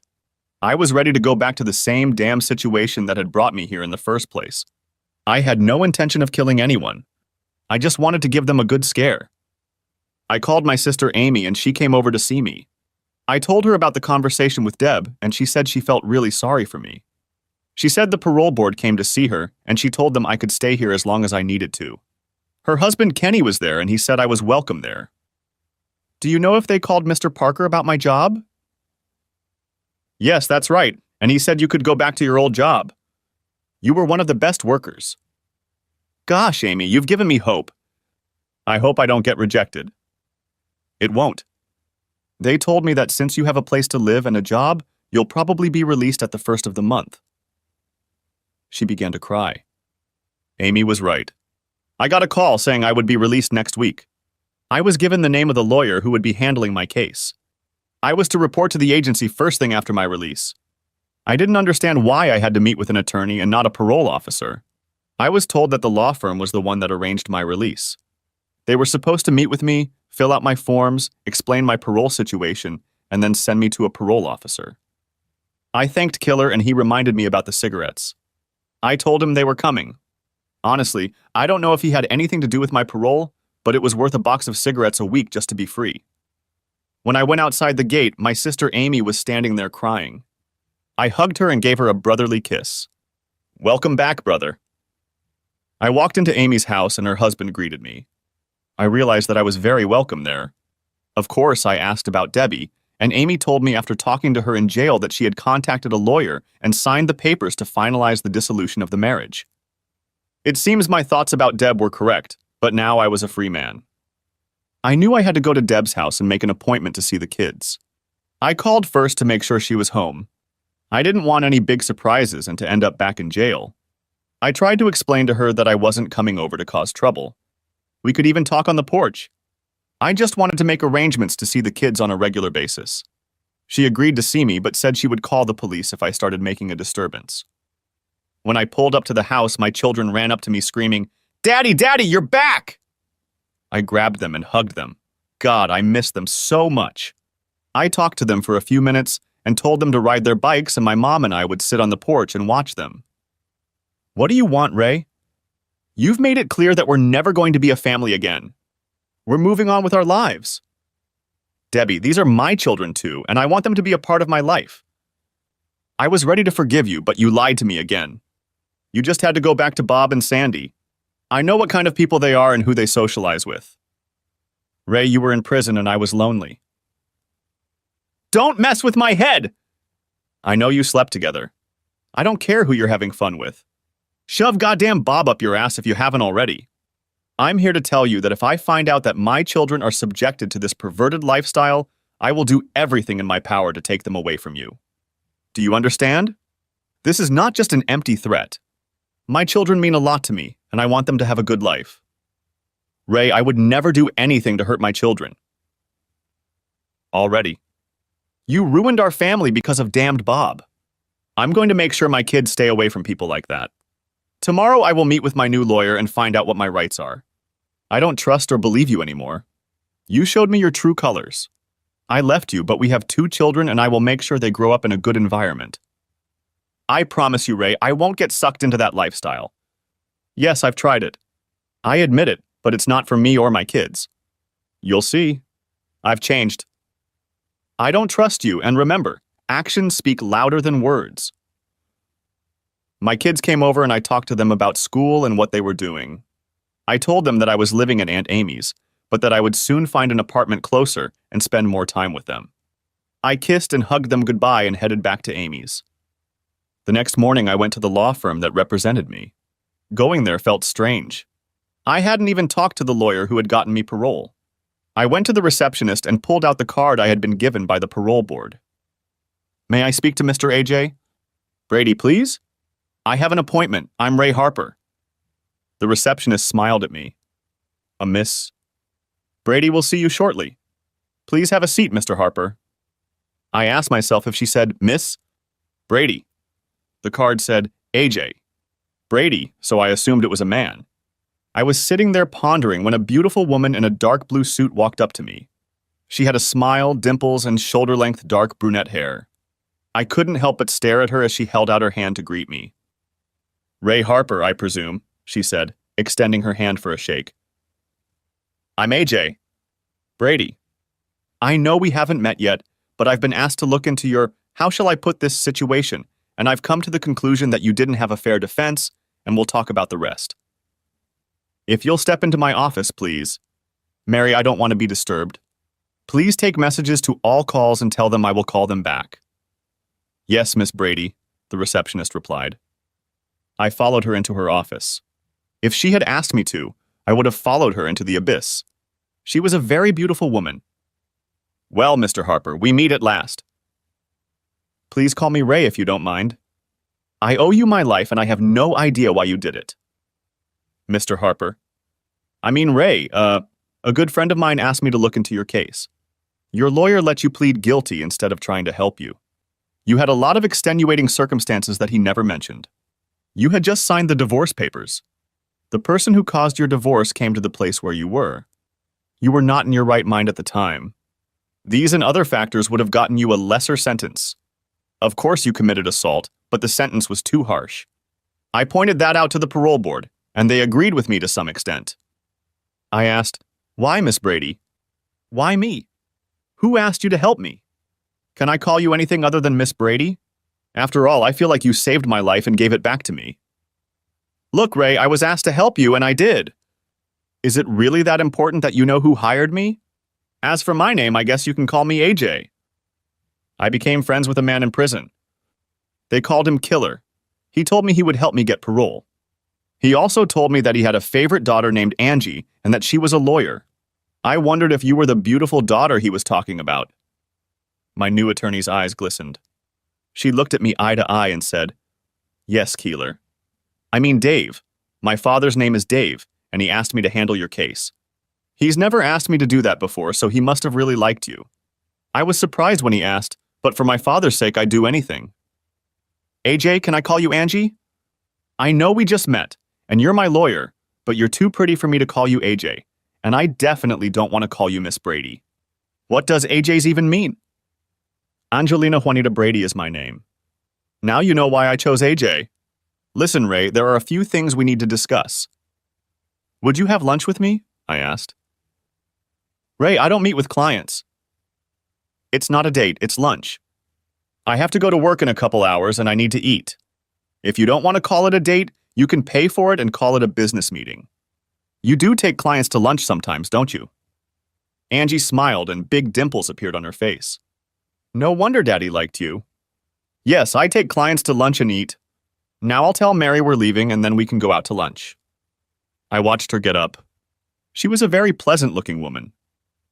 I was ready to go back to the same damn situation that had brought me here in the first place. I had no intention of killing anyone. I just wanted to give them a good scare. I called my sister Amy and she came over to see me. I told her about the conversation with Deb and she said she felt really sorry for me. She said the parole board came to see her and she told them I could stay here as long as I needed to. Her husband Kenny was there and he said I was welcome there. Do you know if they called Mr. Parker about my job? Yes, that's right, and he said you could go back to your old job. You were one of the best workers. Gosh, Amy, you've given me hope. I hope I don't get rejected. It won't. They told me that since you have a place to live and a job, you'll probably be released at the first of the month. She began to cry. Amy was right. I got a call saying I would be released next week. I was given the name of the lawyer who would be handling my case. I was to report to the agency first thing after my release. I didn't understand why I had to meet with an attorney and not a parole officer. I was told that the law firm was the one that arranged my release. They were supposed to meet with me, fill out my forms, explain my parole situation, and then send me to a parole officer. I thanked Killer and he reminded me about the cigarettes. I told him they were coming. Honestly, I don't know if he had anything to do with my parole, but it was worth a box of cigarettes a week just to be free. When I went outside the gate, my sister Amy was standing there crying. I hugged her and gave her a brotherly kiss. Welcome back, brother. I walked into Amy's house and her husband greeted me. I realized that I was very welcome there. Of course, I asked about Debbie, and Amy told me after talking to her in jail that she had contacted a lawyer and signed the papers to finalize the dissolution of the marriage. It seems my thoughts about Deb were correct, but now I was a free man. I knew I had to go to Deb's house and make an appointment to see the kids. I called first to make sure she was home. I didn't want any big surprises and to end up back in jail. I tried to explain to her that I wasn't coming over to cause trouble. We could even talk on the porch. I just wanted to make arrangements to see the kids on a regular basis. She agreed to see me but said she would call the police if I started making a disturbance. When I pulled up to the house, my children ran up to me screaming, "Daddy, Daddy, you're back!" I grabbed them and hugged them. God, I missed them so much. I talked to them for a few minutes and told them to ride their bikes and my mom and I would sit on the porch and watch them. What do you want, Ray? You've made it clear that we're never going to be a family again. We're moving on with our lives. Debbie, these are my children too, and I want them to be a part of my life. I was ready to forgive you, but you lied to me again. You just had to go back to Bob and Sandy. I know what kind of people they are and who they socialize with. Ray, you were in prison and I was lonely. Don't mess with my head! I know you slept together. I don't care who you're having fun with. Shove goddamn Bob up your ass if you haven't already. I'm here to tell you that if I find out that my children are subjected to this perverted lifestyle, I will do everything in my power to take them away from you. Do you understand? This is not just an empty threat. My children mean a lot to me, and I want them to have a good life. Ray, I would never do anything to hurt my children. Already. You ruined our family because of damned Bob. I'm going to make sure my kids stay away from people like that. Tomorrow I will meet with my new lawyer and find out what my rights are. I don't trust or believe you anymore. You showed me your true colors. I left you, but we have 2 children and I will make sure they grow up in a good environment. I promise you, Ray, I won't get sucked into that lifestyle. Yes, I've tried it. I admit it, but it's not for me or my kids. You'll see. I've changed. I don't trust you, and remember, actions speak louder than words. My kids came over and I talked to them about school and what they were doing. I told them that I was living at Aunt Amy's, but that I would soon find an apartment closer and spend more time with them. I kissed and hugged them goodbye and headed back to Amy's. The next morning I went to the law firm that represented me. Going there felt strange. I hadn't even talked to the lawyer who had gotten me parole. I went to the receptionist and pulled out the card I had been given by the parole board. May I speak to Mr. AJ? Brady, please? I have an appointment. I'm Ray Harper. The receptionist smiled at me. A miss. Brady will see you shortly. Please have a seat, Mr. Harper. I asked myself if she said, Miss? Brady. The card said, AJ. Brady, so I assumed it was a man. I was sitting there pondering when a beautiful woman in a dark blue suit walked up to me. She had a smile, dimples, and shoulder-length dark brunette hair. I couldn't help but stare at her as she held out her hand to greet me. Ray Harper, I presume, she said, extending her hand for a shake. I'm AJ. Brady. I know we haven't met yet, but I've been asked to look into your, how shall I put this, situation, and I've come to the conclusion that you didn't have a fair defense, and we'll talk about the rest. If you'll step into my office, please. Mary, I don't want to be disturbed. Please take messages to all calls and tell them I will call them back. Yes, Miss Brady, the receptionist replied. I followed her into her office. If she had asked me to, I would have followed her into the abyss. She was a very beautiful woman. Well, Mr. Harper, we meet at last. Please call me Ray if you don't mind. I owe you my life and I have no idea why you did it. Mr. Harper. I mean, Ray, a good friend of mine asked me to look into your case. Your lawyer let you plead guilty instead of trying to help you. You had a lot of extenuating circumstances that he never mentioned. You had just signed the divorce papers. The person who caused your divorce came to the place where you were. You were not in your right mind at the time. These and other factors would have gotten you a lesser sentence. Of course you committed assault, but the sentence was too harsh. I pointed that out to the parole board, and they agreed with me to some extent. I asked, why, Miss Brady? Why me? Who asked you to help me? Can I call you anything other than Miss Brady? After all, I feel like you saved my life and gave it back to me. Look, Ray, I was asked to help you, and I did. Is it really that important that you know who hired me? As for my name, I guess you can call me AJ. I became friends with a man in prison. They called him Killer. He told me he would help me get parole. He also told me that he had a favorite daughter named Angie and that she was a lawyer. I wondered if you were the beautiful daughter he was talking about. My new attorney's eyes glistened. She looked at me eye to eye and said, Yes, Keeler. I mean Dave. My father's name is Dave, and he asked me to handle your case. He's never asked me to do that before, so he must have really liked you. I was surprised when he asked, but for my father's sake, I'd do anything. AJ, can I call you Angie? I know we just met, and you're my lawyer, but you're too pretty for me to call you AJ, and I definitely don't want to call you Miss Brady. What does AJ's even mean? Angelina Juanita Brady is my name. Now you know why I chose AJ. Listen, Ray, there are a few things we need to discuss. Would you have lunch with me? I asked. Ray, I don't meet with clients. It's not a date, it's lunch. I have to go to work in a couple hours and I need to eat. If you don't want to call it a date, you can pay for it and call it a business meeting. You do take clients to lunch sometimes, don't you? Angie smiled and big dimples appeared on her face. No wonder Daddy liked you. Yes, I take clients to lunch and eat. Now I'll tell Mary we're leaving and then we can go out to lunch. I watched her get up. She was a very pleasant-looking woman.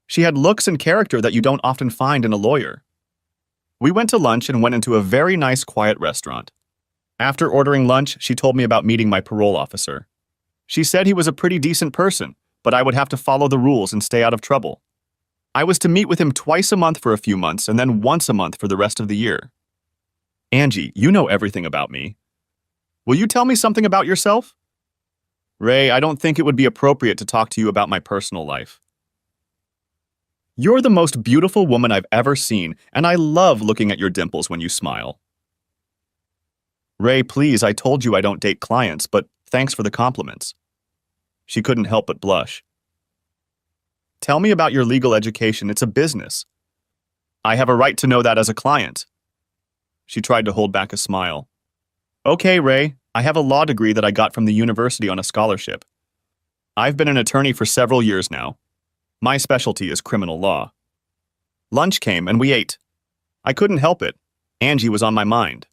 She had looks and character that you don't often find in a lawyer. We went to lunch and went into a very nice, quiet restaurant. After ordering lunch, she told me about meeting my parole officer. She said he was a pretty decent person, but I would have to follow the rules and stay out of trouble. I was to meet with him twice a month for a few months and then once a month for the rest of the year. Angie, you know everything about me. Will you tell me something about yourself? Ray, I don't think it would be appropriate to talk to you about my personal life. You're the most beautiful woman I've ever seen, and I love looking at your dimples when you smile. Ray, please, I told you I don't date clients, but thanks for the compliments. She couldn't help but blush. Tell me about your legal education. It's a business. I have a right to know that as a client. She tried to hold back a smile. Okay, Ray, I have a law degree that I got from the university on a scholarship. I've been an attorney for several years now. My specialty is criminal law. Lunch came and we ate. I couldn't help it. Angie was on my mind.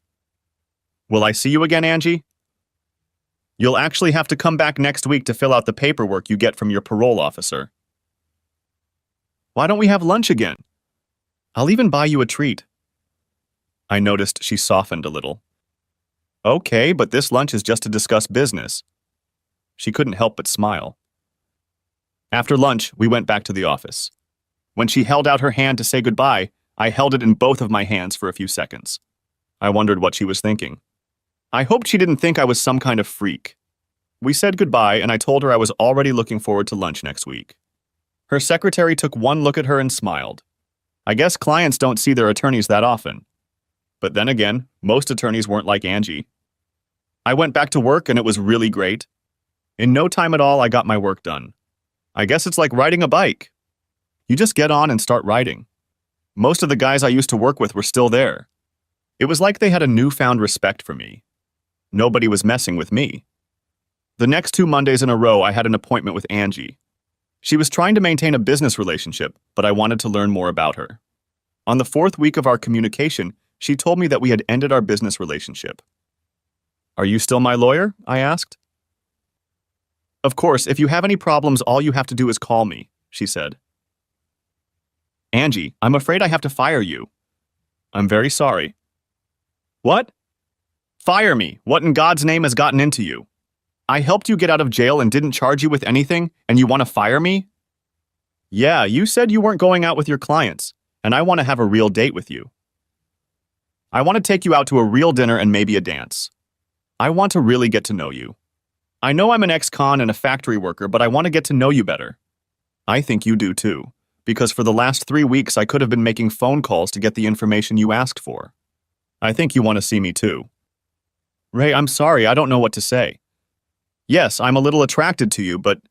Will I see you again, Angie? You'll actually have to come back next week to fill out the paperwork you get from your parole officer. Why don't we have lunch again? I'll even buy you a treat. I noticed she softened a little. Okay, but this lunch is just to discuss business. She couldn't help but smile. After lunch, we went back to the office. When she held out her hand to say goodbye, I held it in both of my hands for a few seconds. I wondered what she was thinking. I hoped she didn't think I was some kind of freak. We said goodbye, and I told her I was already looking forward to lunch next week. Her secretary took one look at her and smiled. I guess clients don't see their attorneys that often. But then again, most attorneys weren't like Angie. I went back to work, and it was really great. In no time at all, I got my work done. I guess it's like riding a bike. You just get on and start riding. Most of the guys I used to work with were still there. It was like they had a newfound respect for me. Nobody was messing with me. The next 2 Mondays in a row, I had an appointment with Angie. She was trying to maintain a business relationship, but I wanted to learn more about her. On the 4th week of our communication, she told me that we had ended our business relationship. Are you still my lawyer? I asked. Of course, if you have any problems, all you have to do is call me, she said. Angie, I'm afraid I have to fire you. I'm very sorry. What? Fire me. What in God's name has gotten into you? I helped you get out of jail and didn't charge you with anything, and you want to fire me? Yeah, you said you weren't going out with your clients, and I want to have a real date with you. I want to take you out to a real dinner and maybe a dance. I want to really get to know you. I know I'm an ex-con and a factory worker, but I want to get to know you better. I think you do too, because for the last 3 weeks I could have been making phone calls to get the information you asked for. I think you want to see me too. Ray, I'm sorry, I don't know what to say. Yes, I'm a little attracted to you, but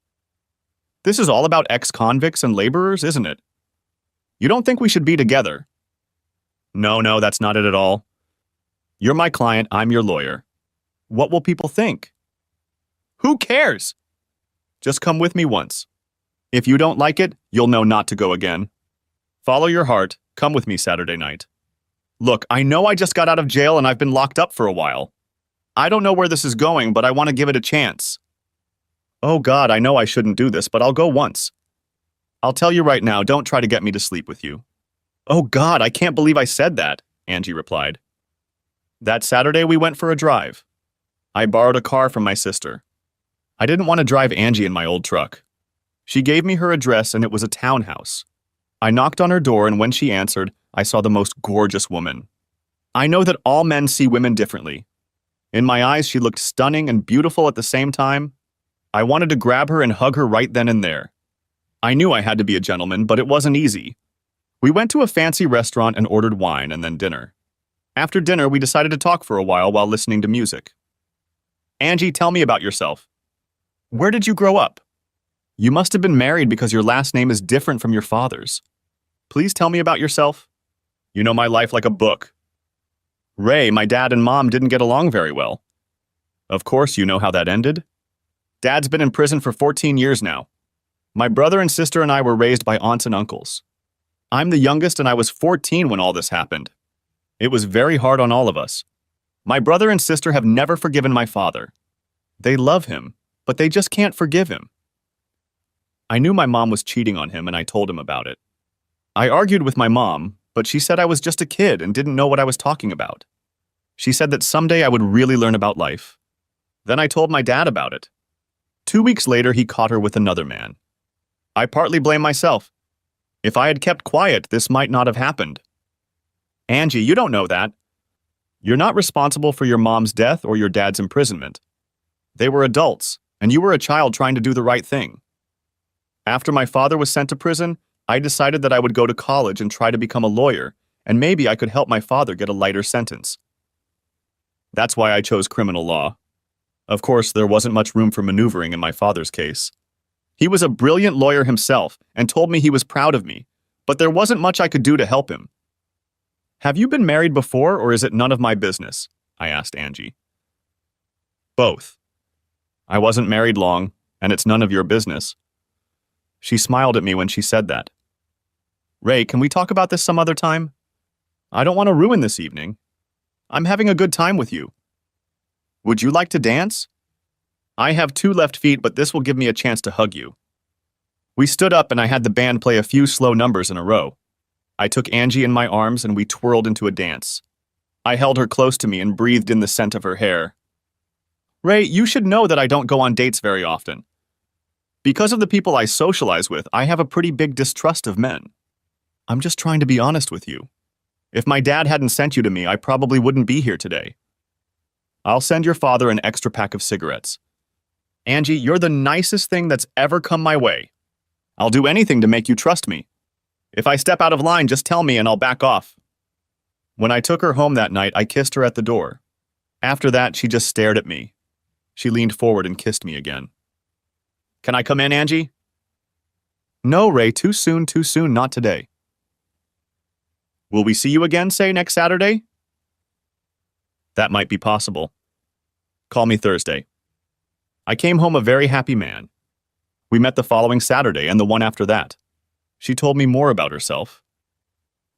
this is all about ex-convicts and laborers, isn't it? You don't think we should be together? No, that's not it at all. You're my client, I'm your lawyer. What will people think? Who cares? Just come with me once. If you don't like it, you'll know not to go again. Follow your heart, come with me Saturday night. Look, I know I just got out of jail and I've been locked up for a while. I don't know where this is going, but I want to give it a chance. Oh God, I know I shouldn't do this, but I'll go once. I'll tell you right now, don't try to get me to sleep with you. Oh God, I can't believe I said that, Angie replied. That Saturday we went for a drive. I borrowed a car from my sister. I didn't want to drive Angie in my old truck. She gave me her address and it was a townhouse. I knocked on her door and when she answered, I saw the most gorgeous woman. I know that all men see women differently. In my eyes, she looked stunning and beautiful at the same time. I wanted to grab her and hug her right then and there. I knew I had to be a gentleman, but it wasn't easy. We went to a fancy restaurant and ordered wine and then dinner. After dinner, we decided to talk for a while listening to music. Angie, tell me about yourself. Where did you grow up? You must have been married because your last name is different from your father's. Please tell me about yourself. You know my life like a book. Ray, my dad and mom didn't get along very well. Of course, you know how that ended. Dad's been in prison for 14 years now. My brother and sister and I were raised by aunts and uncles. I'm the youngest and I was 14 when all this happened. It was very hard on all of us. My brother and sister have never forgiven my father. They love him, but they just can't forgive him. I knew my mom was cheating on him and I told him about it. I argued with my mom, but she said I was just a kid and didn't know what I was talking about. She said that someday I would really learn about life. Then I told my dad about it. 2 weeks later, he caught her with another man. I partly blame myself. If I had kept quiet, this might not have happened. Angie, you don't know that. You're not responsible for your mom's death or your dad's imprisonment. They were adults, and you were a child trying to do the right thing. After my father was sent to prison, I decided that I would go to college and try to become a lawyer, and maybe I could help my father get a lighter sentence. That's why I chose criminal law. Of course, there wasn't much room for maneuvering in my father's case. He was a brilliant lawyer himself and told me he was proud of me, but there wasn't much I could do to help him. Have you been married before, or is it none of my business? I asked Angie. Both. I wasn't married long, and it's none of your business. She smiled at me when she said that. Ray, can we talk about this some other time? I don't want to ruin this evening. I'm having a good time with you. Would you like to dance? I have 2 left feet, but this will give me a chance to hug you. We stood up and I had the band play a few slow numbers in a row. I took Angie in my arms and we twirled into a dance. I held her close to me and breathed in the scent of her hair. Ray, you should know that I don't go on dates very often. Because of the people I socialize with, I have a pretty big distrust of men. I'm just trying to be honest with you. If my dad hadn't sent you to me, I probably wouldn't be here today. I'll send your father an extra pack of cigarettes. Angie, you're the nicest thing that's ever come my way. I'll do anything to make you trust me. If I step out of line, just tell me and I'll back off. When I took her home that night, I kissed her at the door. After that, she just stared at me. She leaned forward and kissed me again. Can I come in, Angie? No, Ray, too soon, not today. Will we see you again, say, next Saturday? That might be possible. Call me Thursday. I came home a very happy man. We met the following Saturday and the one after that. She told me more about herself.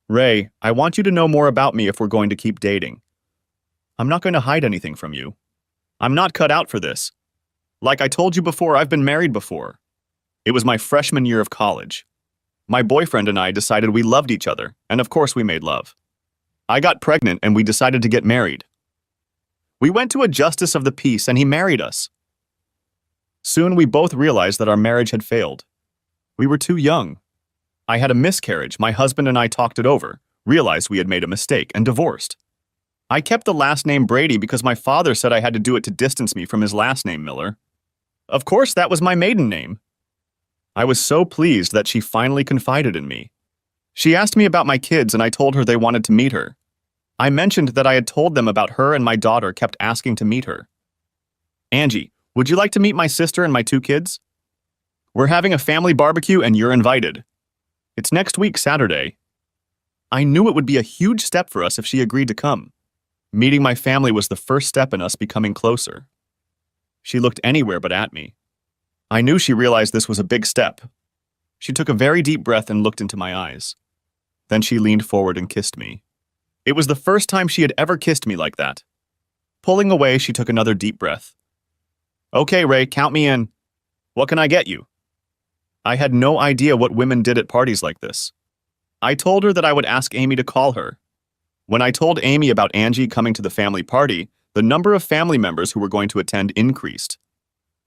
Ray, I want you to know more about me if we're going to keep dating. I'm not going to hide anything from you. I'm not cut out for this. Like I told you before, I've been married before. It was my freshman year of college. My boyfriend and I decided we loved each other, and of course we made love. I got pregnant and we decided to get married. We went to a justice of the peace and he married us. Soon we both realized that our marriage had failed. We were too young. I had a miscarriage. My husband and I talked it over, realized we had made a mistake, and divorced. I kept the last name Brady because my father said I had to do it to distance me from his last name, Miller. Of course, that was my maiden name. I was so pleased that she finally confided in me. She asked me about my kids and I told her they wanted to meet her. I mentioned that I had told them about her and my daughter kept asking to meet her. Angie, would you like to meet my sister and my 2 kids? We're having a family barbecue and you're invited. It's next week, Saturday. I knew it would be a huge step for us if she agreed to come. Meeting my family was the first step in us becoming closer. She looked anywhere but at me. I knew she realized this was a big step. She took a very deep breath and looked into my eyes. Then she leaned forward and kissed me. It was the first time she had ever kissed me like that. Pulling away, she took another deep breath. Okay, Ray, count me in. What can I get you? I had no idea what women did at parties like this. I told her that I would ask Amy to call her. When I told Amy about Angie coming to the family party, the number of family members who were going to attend increased.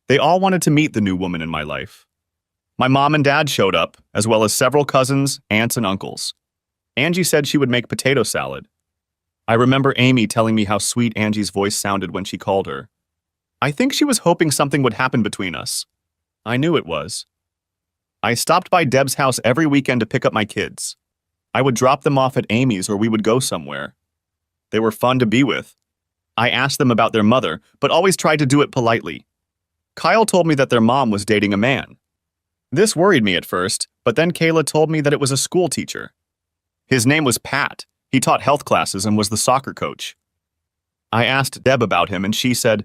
They all wanted to meet the new woman in my life. My mom and dad showed up, as well as several cousins, aunts, and uncles. Angie said she would make potato salad. I remember Amy telling me how sweet Angie's voice sounded when she called her. I think she was hoping something would happen between us. I knew it was. I stopped by Deb's house every weekend to pick up my kids. I would drop them off at Amy's or we would go somewhere. They were fun to be with. I asked them about their mother, but always tried to do it politely. Kyle told me that their mom was dating a man. This worried me at first, but then Kayla told me that it was a school teacher. His name was Pat. He taught health classes and was the soccer coach. I asked Deb about him and she said,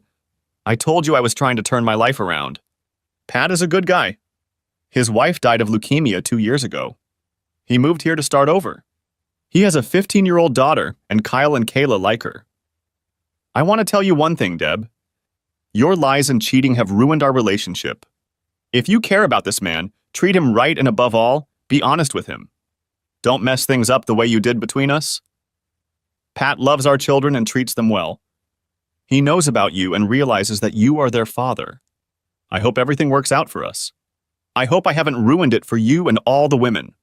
I told you I was trying to turn my life around. Pat is a good guy. His wife died of leukemia 2 years ago. He moved here to start over. He has a 15-year-old daughter, and Kyle and Kayla like her. I want to tell you one thing, Deb. Your lies and cheating have ruined our relationship. If you care about this man, treat him right and above all, be honest with him. Don't mess things up the way you did between us. Pat loves our children and treats them well. He knows about you and realizes that you are their father. I hope everything works out for us. I hope I haven't ruined it for you and all the women.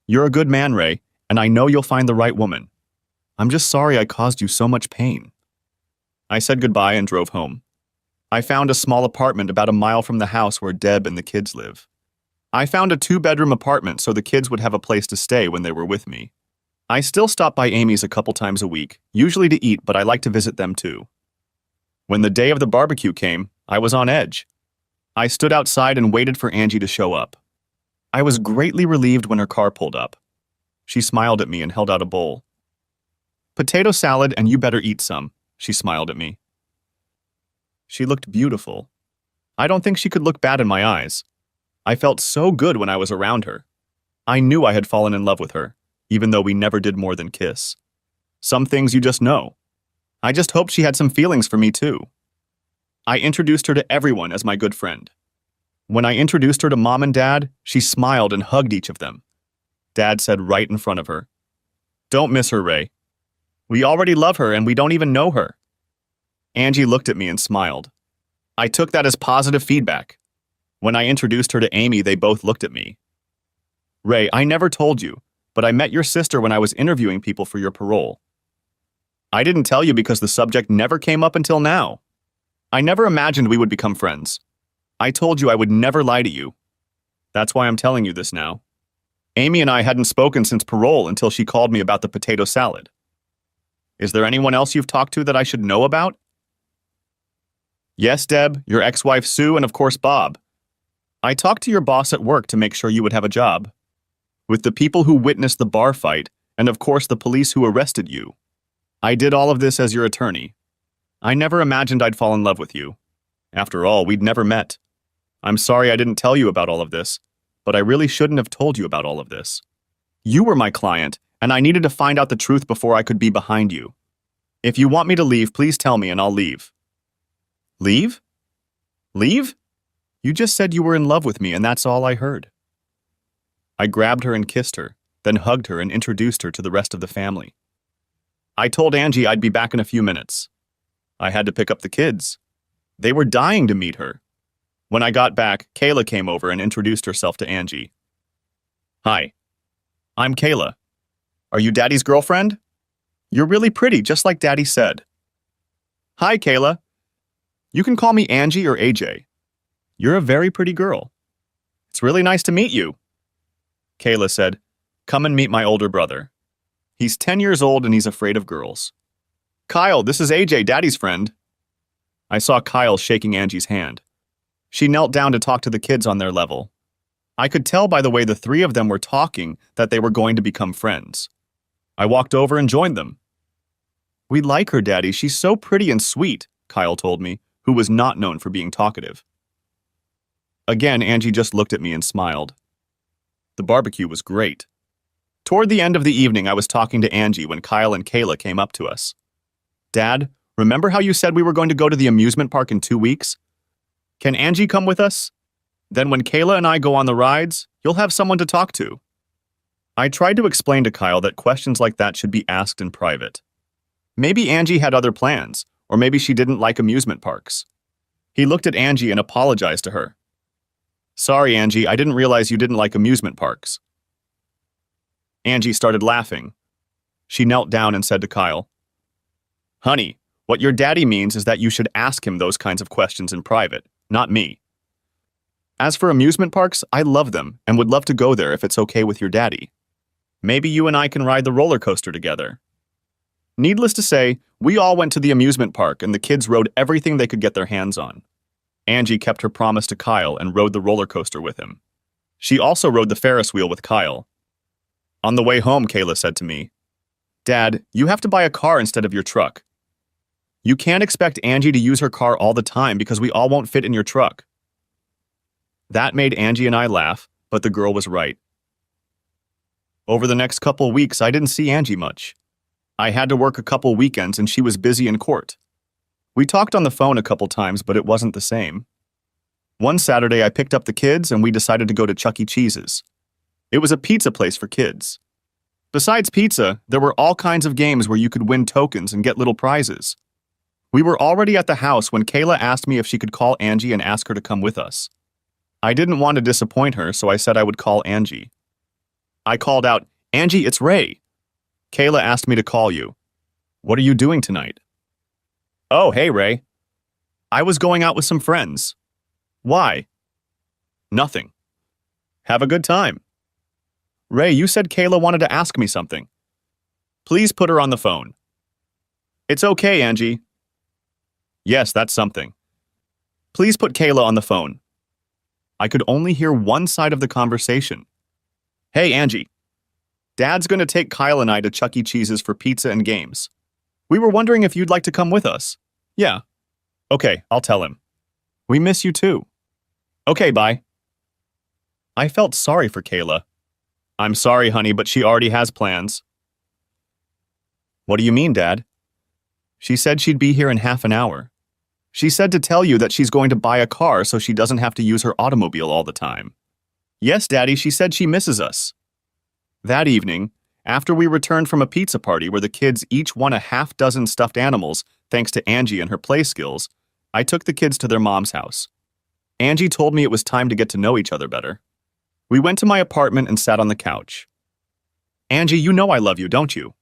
You're a good man, Ray, and I know you'll find the right woman. I'm just sorry I caused you so much pain. I said goodbye and drove home. I found a small apartment about a mile from the house where Deb and the kids live. I found a 2-bedroom apartment so the kids would have a place to stay when they were with me. I still stop by Amy's a couple times a week, usually to eat, but I like to visit them too. When the day of the barbecue came, I was on edge. I stood outside and waited for Angie to show up. I was greatly relieved when her car pulled up. She smiled at me and held out a bowl. Potato salad, and you better eat some, she smiled at me. She looked beautiful. I don't think she could look bad in my eyes. I felt so good when I was around her. I knew I had fallen in love with her, even though we never did more than kiss. Some things you just know. I just hoped she had some feelings for me too. I introduced her to everyone as my good friend. When I introduced her to Mom and Dad, she smiled and hugged each of them. Dad said right in front of her, "Don't miss her, Ray. We already love her and we don't even know her." Angie looked at me and smiled. I took that as positive feedback. When I introduced her to Amy, they both looked at me. "Ray, I never told you, but I met your sister when I was interviewing people for your parole." "I didn't tell you because the subject never came up until now. I never imagined we would become friends. I told you I would never lie to you. That's why I'm telling you this now. Amy and I hadn't spoken since parole until she called me about the potato salad. Is there anyone else you've talked to that I should know about?" "Yes, Deb, your ex-wife Sue, and of course Bob. I talked to your boss at work to make sure you would have a job. With the people who witnessed the bar fight, and of course the police who arrested you. I did all of this as your attorney. I never imagined I'd fall in love with you. After all, we'd never met. I'm sorry I didn't tell you about all of this, but I really shouldn't have told you about all of this. You were my client, and I needed to find out the truth before I could be behind you. If you want me to leave, please tell me and I'll leave." "Leave? Leave? You just said you were in love with me and that's all I heard." I grabbed her and kissed her, then hugged her and introduced her to the rest of the family. I told Angie I'd be back in a few minutes. I had to pick up the kids. They were dying to meet her. When I got back, Kayla came over and introduced herself to Angie. "Hi, I'm Kayla. Are you Daddy's girlfriend? You're really pretty, just like Daddy said." "Hi, Kayla. You can call me Angie or AJ. You're a very pretty girl. It's really nice to meet you." Kayla said, "Come and meet my older brother. He's 10 years old and he's afraid of girls. Kyle, this is AJ, Daddy's friend." I saw Kyle shaking Angie's hand. She knelt down to talk to the kids on their level. I could tell by the way the three of them were talking that they were going to become friends. I walked over and joined them. "We like her, Daddy. She's so pretty and sweet," Kyle told me, who was not known for being talkative. Again, Angie just looked at me and smiled. The barbecue was great. Toward the end of the evening, I was talking to Angie when Kyle and Kayla came up to us. "Dad, remember how you said we were going to go to the amusement park in 2 weeks? Can Angie come with us? Then when Kayla and I go on the rides, you'll have someone to talk to." I tried to explain to Kyle that questions like that should be asked in private. Maybe Angie had other plans, or maybe she didn't like amusement parks. He looked at Angie and apologized to her. "Sorry, Angie, I didn't realize you didn't like amusement parks." Angie started laughing. She knelt down and said to Kyle, "Honey, what your daddy means is that you should ask him those kinds of questions in private, not me. As for amusement parks, I love them and would love to go there if it's okay with your daddy. Maybe you and I can ride the roller coaster together." Needless to say, we all went to the amusement park and the kids rode everything they could get their hands on. Angie kept her promise to Kyle and rode the roller coaster with him. She also rode the Ferris wheel with Kyle. On the way home, Kayla said to me, "Dad, you have to buy a car instead of your truck. You can't expect Angie to use her car all the time because we all won't fit in your truck." That made Angie and I laugh, but the girl was right. Over the next couple weeks, I didn't see Angie much. I had to work a couple weekends and she was busy in court. We talked on the phone a couple times, but it wasn't the same. One Saturday, I picked up the kids and we decided to go to Chuck E. Cheese's. It was a pizza place for kids. Besides pizza, there were all kinds of games where you could win tokens and get little prizes. We were already at the house when Kayla asked me if she could call Angie and ask her to come with us. I didn't want to disappoint her, so I said I would call Angie. I called out, "Angie, it's Ray. Kayla asked me to call you. What are you doing tonight?" "Oh, hey, Ray. I was going out with some friends." "Why?" "Nothing." "Have a good time." "Ray, you said Kayla wanted to ask me something." "Please put her on the phone." "It's okay, Angie." "Yes, that's something." "Please put Kayla on the phone." I could only hear one side of the conversation. "Hey, Angie. Dad's going to take Kyle and I to Chuck E. Cheese's for pizza and games. We were wondering if you'd like to come with us." "Yeah." "Okay, I'll tell him." "We miss you too." "Okay, bye." I felt sorry for Kayla. "I'm sorry, honey, but she already has plans." "What do you mean, Dad?" "She said she'd be here in half an hour. She said to tell you that she's going to buy a car so she doesn't have to use her automobile all the time. Yes, Daddy, she said she misses us. That evening, after we returned from a pizza party where the kids each won a half-dozen stuffed animals thanks to Angie and her play skills, I took the kids to their mom's house. Angie told me it was time to get to know each other better. We went to my apartment and sat on the couch. Angie, you know I love you, don't you?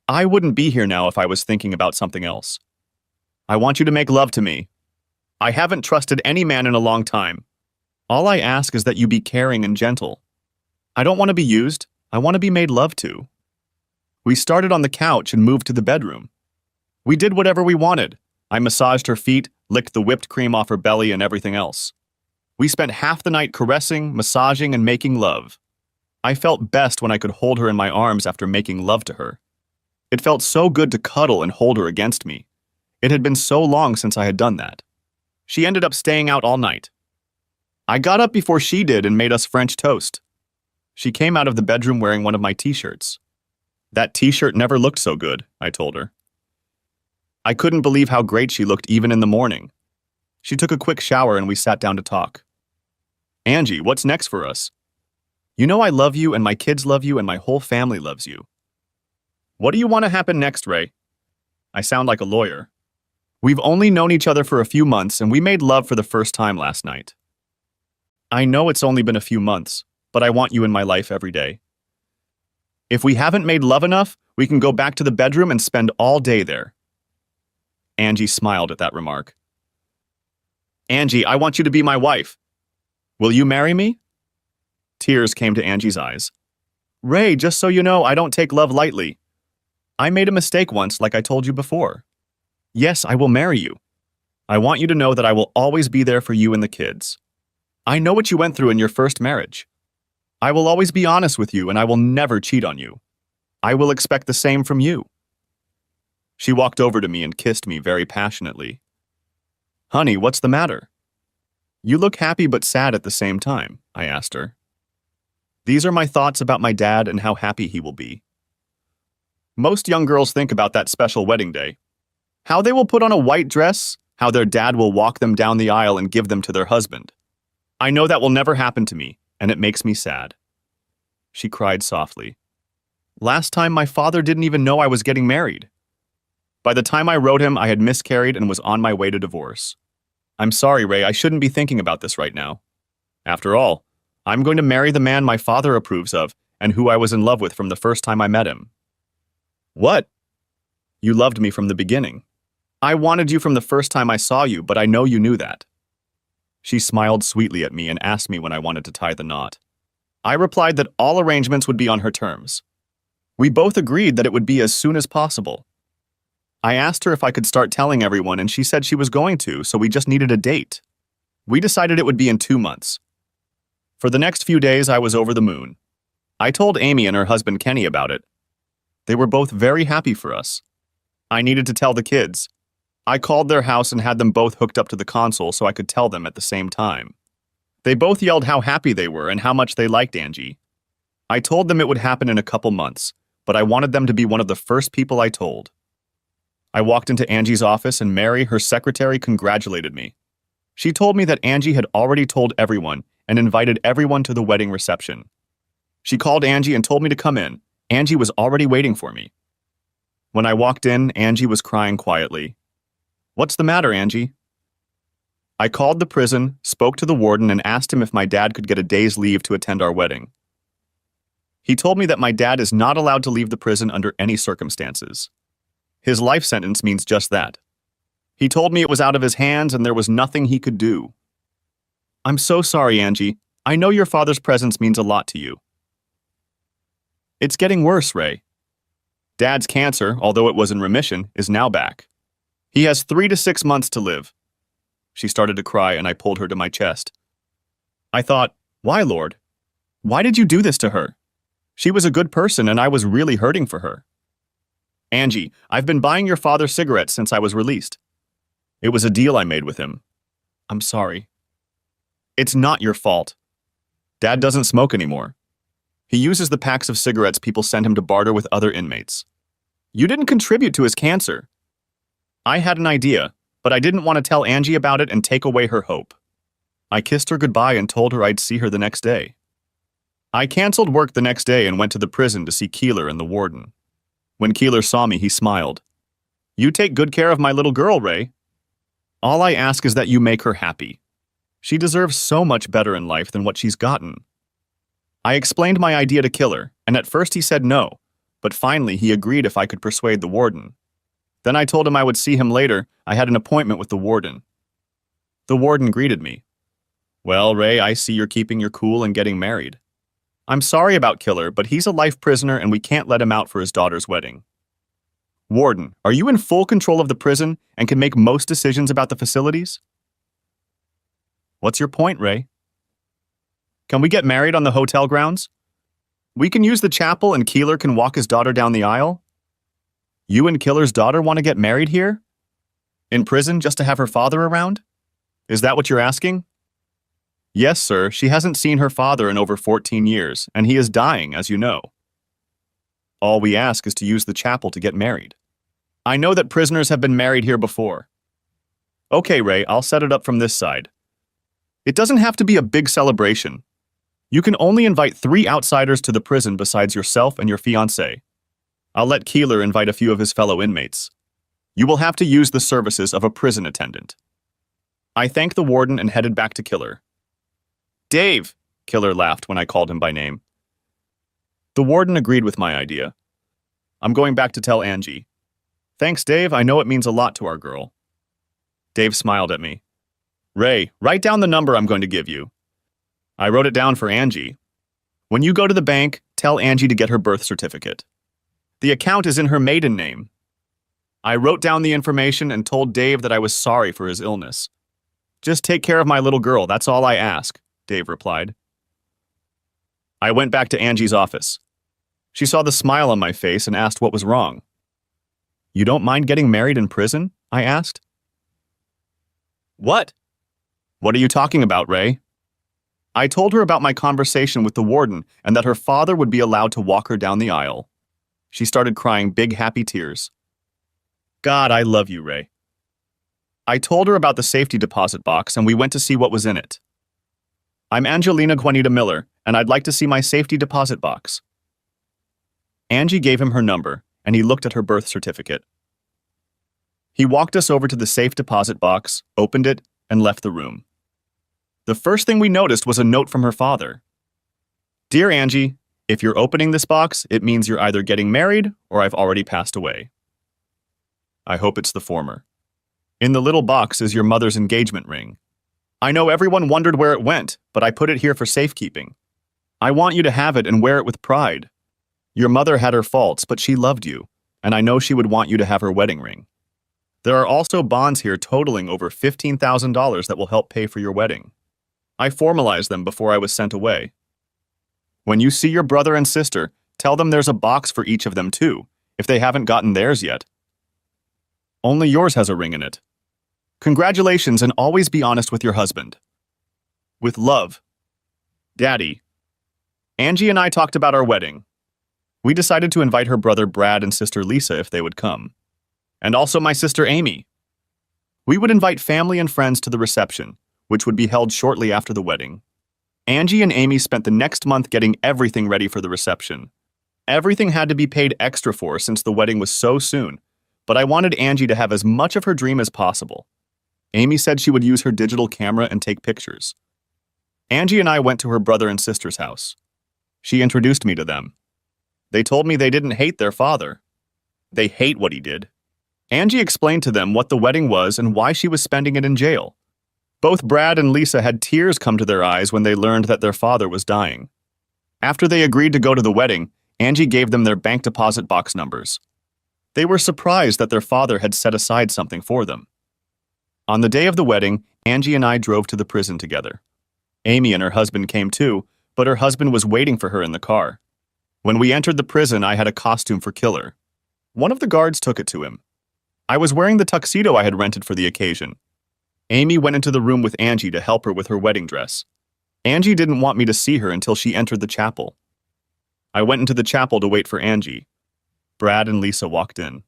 I wouldn't be here now if I was thinking about something else. I want you to make love to me. I haven't trusted any man in a long time. All I ask is that you be caring and gentle. I don't want to be used. I want to be made love to. We started on the couch and moved to the bedroom. We did whatever we wanted. I massaged her feet, licked the whipped cream off her belly, and everything else. We spent half the night caressing, massaging, and making love. I felt best when I could hold her in my arms after making love to her. It felt so good to cuddle and hold her against me. It had been so long since I had done that. She ended up staying out all night. I got up before she did and made us French toast. She came out of the bedroom wearing one of my t-shirts. That t-shirt never looked so good, I told her. I couldn't believe how great she looked even in the morning. She took a quick shower and we sat down to talk. Angie, what's next for us? You know I love you and my kids love you and my whole family loves you. What do you want to happen next, Ray? I sound like a lawyer. We've only known each other for a few months and we made love for the first time last night. I know it's only been a few months, but I want you in my life every day. If we haven't made love enough, we can go back to the bedroom and spend all day there. Angie smiled at that remark. Angie, I want you to be my wife. Will you marry me? Tears came to Angie's eyes. Ray, just so you know, I don't take love lightly. I made a mistake once, like I told you before. Yes, I will marry you. I want you to know that I will always be there for you and the kids. I know what you went through in your first marriage. I will always be honest with you and I will never cheat on you. I will expect the same from you. She walked over to me and kissed me very passionately. Honey, what's the matter? You look happy but sad at the same time, I asked her. These are my thoughts about my dad and how happy he will be. Most young girls think about that special wedding day. How they will put on a white dress, how their dad will walk them down the aisle and give them to their husband. I know that will never happen to me, and it makes me sad. She cried softly. Last time, my father didn't even know I was getting married. By the time I wrote him, I had miscarried and was on my way to divorce. I'm sorry, Ray, I shouldn't be thinking about this right now. After all, I'm going to marry the man my father approves of and who I was in love with from the first time I met him. What? You loved me from the beginning. I wanted you from the first time I saw you, but I know you knew that. She smiled sweetly at me and asked me when I wanted to tie the knot. I replied that all arrangements would be on her terms. We both agreed that it would be as soon as possible. I asked her if I could start telling everyone and she said she was going to, so we just needed a date. We decided it would be in 2 months. For the next few days, I was over the moon. I told Amy and her husband Kenny about it. They were both very happy for us. I needed to tell the kids. I called their house and had them both hooked up to the console so I could tell them at the same time. They both yelled how happy they were and how much they liked Angie. I told them it would happen in a couple months, but I wanted them to be one of the first people I told. I walked into Angie's office and Mary, her secretary, congratulated me. She told me that Angie had already told everyone and invited everyone to the wedding reception. She called Angie and told me to come in. Angie was already waiting for me. When I walked in, Angie was crying quietly. What's the matter, Angie? I called the prison, spoke to the warden, and asked him if my dad could get a day's leave to attend our wedding. He told me that my dad is not allowed to leave the prison under any circumstances. His life sentence means just that. He told me it was out of his hands and there was nothing he could do. I'm so sorry, Angie. I know your father's presence means a lot to you. It's getting worse, Ray. Dad's cancer, although it was in remission, is now back. He has 3 to 6 months to live. She started to cry and I pulled her to my chest. I thought, why, Lord? Why did you do this to her? She was a good person and I was really hurting for her. Angie, I've been buying your father cigarettes since I was released. It was a deal I made with him. I'm sorry. It's not your fault. Dad doesn't smoke anymore. He uses the packs of cigarettes people send him to barter with other inmates. You didn't contribute to his cancer. I had an idea. but I didn't want to tell Angie about it and take away her hope. I kissed her goodbye and told her I'd see her the next day. I canceled work the next day and went to the prison to see Keeler and the warden. When Keeler saw me, he smiled. "You take good care of my little girl, Ray. All I ask is that you make her happy. She deserves so much better in life than what she's gotten." I explained my idea to Keeler, and at first he said no, but finally he agreed if I could persuade the warden. Then I told him I would see him later. I had an appointment with the warden. The warden greeted me. "Well, Ray, I see you're keeping your cool and getting married. I'm sorry about Keeler, but he's a life prisoner and we can't let him out for his daughter's wedding." Warden, are you in full control of the prison and can make most decisions about the facilities? What's your point, Ray? Can we get married on the hotel grounds? We can use the chapel and Keeler can walk his daughter down the aisle? You and Keeler's daughter want to get married here? In prison just to have her father around? Is that what you're asking? Yes, sir. She hasn't seen her father in over 14 years, and he is dying, as you know. All we ask is to use the chapel to get married. I know that prisoners have been married here before. Okay, Ray, I'll set it up from this side. It doesn't have to be a big celebration. You can only invite 3 outsiders to the prison besides yourself and your fiancée. I'll let Keeler invite a few of his fellow inmates. You will have to use the services of a prison attendant. I thanked the warden and headed back to Keeler. Dave, Keeler laughed when I called him by name. The warden agreed with my idea. I'm going back to tell Angie. Thanks, Dave. I know it means a lot to our girl. Dave smiled at me. Ray, write down the number I'm going to give you. I wrote it down for Angie. When you go to the bank, tell Angie to get her birth certificate. The account is in her maiden name. I wrote down the information and told Dave that I was sorry for his illness. Just take care of my little girl, that's all I ask, Dave replied. I went back to Angie's office. She saw the smile on my face and asked what was wrong. You don't mind getting married in prison? I asked. What? What are you talking about, Ray? I told her about my conversation with the warden and that her father would be allowed to walk her down the aisle. She started crying big happy tears. God, I love you, Ray. I told her about the safety deposit box and we went to see what was in it. I'm Angelina Juanita Miller, and I'd like to see my safety deposit box. Angie gave him her number, and he looked at her birth certificate. He walked us over to the safe deposit box, opened it, and left the room. The first thing we noticed was a note from her father. Dear Angie, if you're opening this box, it means you're either getting married or I've already passed away. I hope it's the former. In the little box is your mother's engagement ring. I know everyone wondered where it went, but I put it here for safekeeping. I want you to have it and wear it with pride. Your mother had her faults, but she loved you, and I know she would want you to have her wedding ring. There are also bonds here totaling over $15,000 that will help pay for your wedding. I formalized them before I was sent away. When you see your brother and sister, tell them there's a box for each of them too, if they haven't gotten theirs yet. Only yours has a ring in it. Congratulations, and always be honest with your husband. With love, Daddy. Angie and I talked about our wedding. We decided to invite her brother Brad and sister Lisa if they would come. And also my sister Amy. We would invite family and friends to the reception, which would be held shortly after the wedding. Angie and Amy spent the next month getting everything ready for the reception. Everything had to be paid extra for since the wedding was so soon, but I wanted Angie to have as much of her dream as possible. Amy said she would use her digital camera and take pictures. Angie and I went to her brother and sister's house. She introduced me to them. They told me they didn't hate their father. They hate what he did. Angie explained to them what the wedding was and why she was spending it in jail. Both Brad and Lisa had tears come to their eyes when they learned that their father was dying. After they agreed to go to the wedding, Angie gave them their bank deposit box numbers. They were surprised that their father had set aside something for them. On the day of the wedding, Angie and I drove to the prison together. Amy and her husband came too, but her husband was waiting for her in the car. When we entered the prison, I had a costume for Keeler. One of the guards took it to him. I was wearing the tuxedo I had rented for the occasion. Amy went into the room with Angie to help her with her wedding dress. Angie didn't want me to see her until she entered the chapel. I went into the chapel to wait for Angie. Brad and Lisa walked in.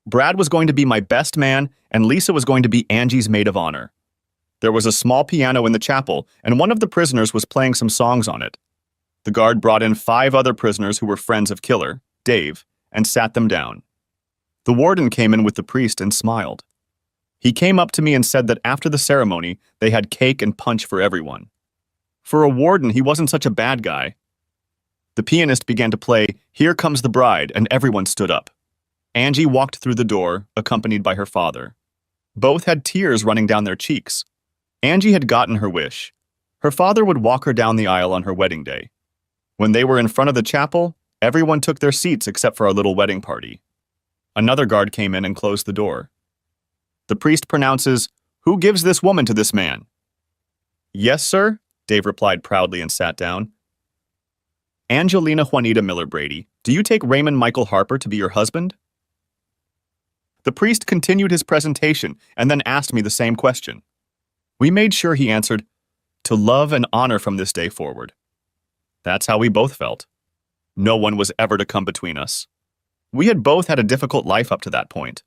Brad was going to be my best man, and Lisa was going to be Angie's maid of honor. There was a small piano in the chapel, and one of the prisoners was playing some songs on it. The guard brought in 5 other prisoners who were friends of Killer, Dave, and sat them down. The warden came in with the priest and smiled. He came up to me and said that after the ceremony, they had cake and punch for everyone. For a warden, he wasn't such a bad guy. The pianist began to play Here Comes the Bride, and everyone stood up. Angie walked through the door, accompanied by her father. Both had tears running down their cheeks. Angie had gotten her wish. Her father would walk her down the aisle on her wedding day. When they were in front of the chapel, everyone took their seats except for our little wedding party. Another guard came in and closed the door. The priest pronounces, "Who gives this woman to this man?" "Yes, sir," Dave replied proudly and sat down. "Angelina Juanita Miller Brady, do you take Raymond Michael Harper to be your husband?" The priest continued his presentation and then asked me the same question. We made sure he answered, "To love and honor from this day forward." That's how we both felt. No one was ever to come between us. We had both had a difficult life up to that point.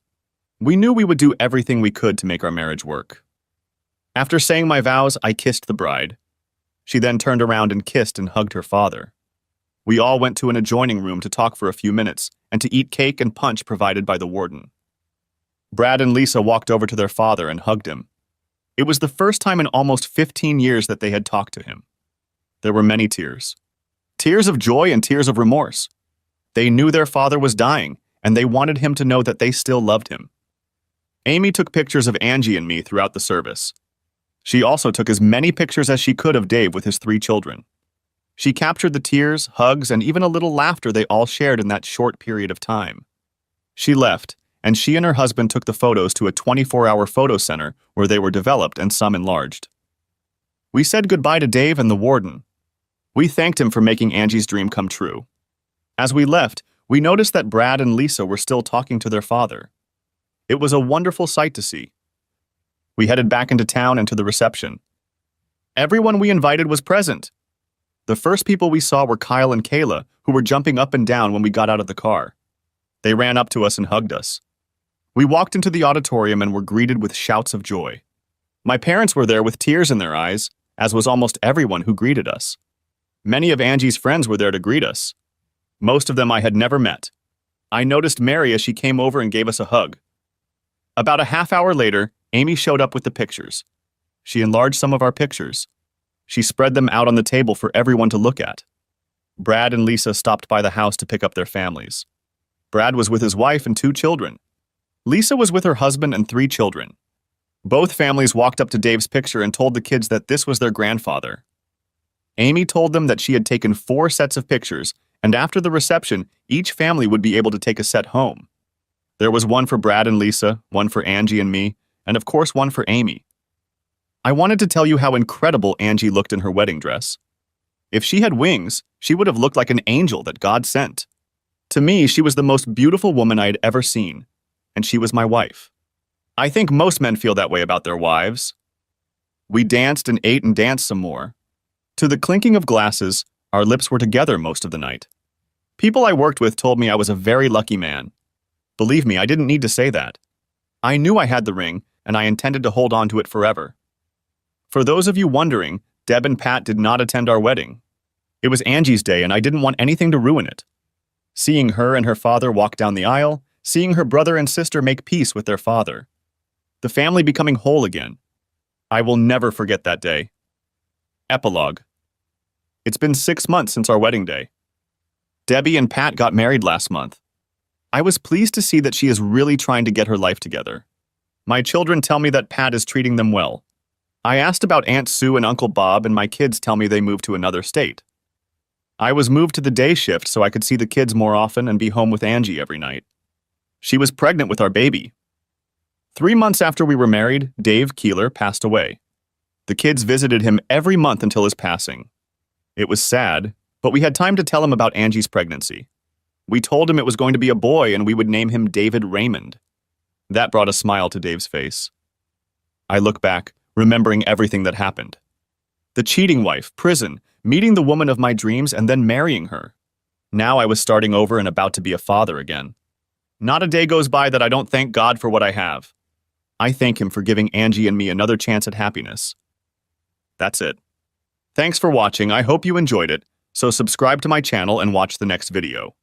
We knew we would do everything we could to make our marriage work. After saying my vows, I kissed the bride. She then turned around and kissed and hugged her father. We all went to an adjoining room to talk for a few minutes and to eat cake and punch provided by the warden. Brad and Lisa walked over to their father and hugged him. It was the first time in almost 15 years that they had talked to him. There were many tears. Tears of joy and tears of remorse. They knew their father was dying, and they wanted him to know that they still loved him. Amy took pictures of Angie and me throughout the service. She also took as many pictures as she could of Dave with his 3 children. She captured the tears, hugs, and even a little laughter they all shared in that short period of time. She left, and she and her husband took the photos to a 24-hour photo center where they were developed and some enlarged. We said goodbye to Dave and the warden. We thanked him for making Angie's dream come true. As we left, we noticed that Brad and Lisa were still talking to their father. It was a wonderful sight to see. We headed back into town and to the reception. Everyone we invited was present. The first people we saw were Kyle and Kayla, who were jumping up and down when we got out of the car. They ran up to us and hugged us. We walked into the auditorium and were greeted with shouts of joy. My parents were there with tears in their eyes, as was almost everyone who greeted us. Many of Angie's friends were there to greet us. Most of them I had never met. I noticed Mary as she came over and gave us a hug. About a half hour later, Amy showed up with the pictures. She enlarged some of our pictures. She spread them out on the table for everyone to look at. Brad and Lisa stopped by the house to pick up their families. Brad was with his wife and 2 children. Lisa was with her husband and 3 children. Both families walked up to Dave's picture and told the kids that this was their grandfather. Amy told them that she had taken 4 sets of pictures, and after the reception, each family would be able to take a set home. There was one for Brad and Lisa, one for Angie and me, and of course one for Amy. I wanted to tell you how incredible Angie looked in her wedding dress. If she had wings, she would have looked like an angel that God sent. To me, she was the most beautiful woman I had ever seen, and she was my wife. I think most men feel that way about their wives. We danced and ate and danced some more. To the clinking of glasses, our lips were together most of the night. People I worked with told me I was a very lucky man. Believe me, I didn't need to say that. I knew I had the ring, and I intended to hold on to it forever. For those of you wondering, Deb and Pat did not attend our wedding. It was Angie's day, and I didn't want anything to ruin it. Seeing her and her father walk down the aisle, seeing her brother and sister make peace with their father. The family becoming whole again. I will never forget that day. Epilogue. It's been 6 months since our wedding day. Debbie and Pat got married last month. I was pleased to see that she is really trying to get her life together. My children tell me that Pat is treating them well. I asked about Aunt Sue and Uncle Bob, and my kids tell me they moved to another state. I was moved to the day shift so I could see the kids more often and be home with Angie every night. She was pregnant with our baby. 3 months after we were married, Dave Keeler passed away. The kids visited him every month until his passing. It was sad, but we had time to tell him about Angie's pregnancy. We told him it was going to be a boy and we would name him David Raymond. That brought a smile to Dave's face. I look back, remembering everything that happened. The cheating wife, prison, meeting the woman of my dreams and then marrying her. Now I was starting over and about to be a father again. Not a day goes by that I don't thank God for what I have. I thank him for giving Angie and me another chance at happiness. That's it. Thanks for watching. I hope you enjoyed it. So subscribe to my channel and watch the next video.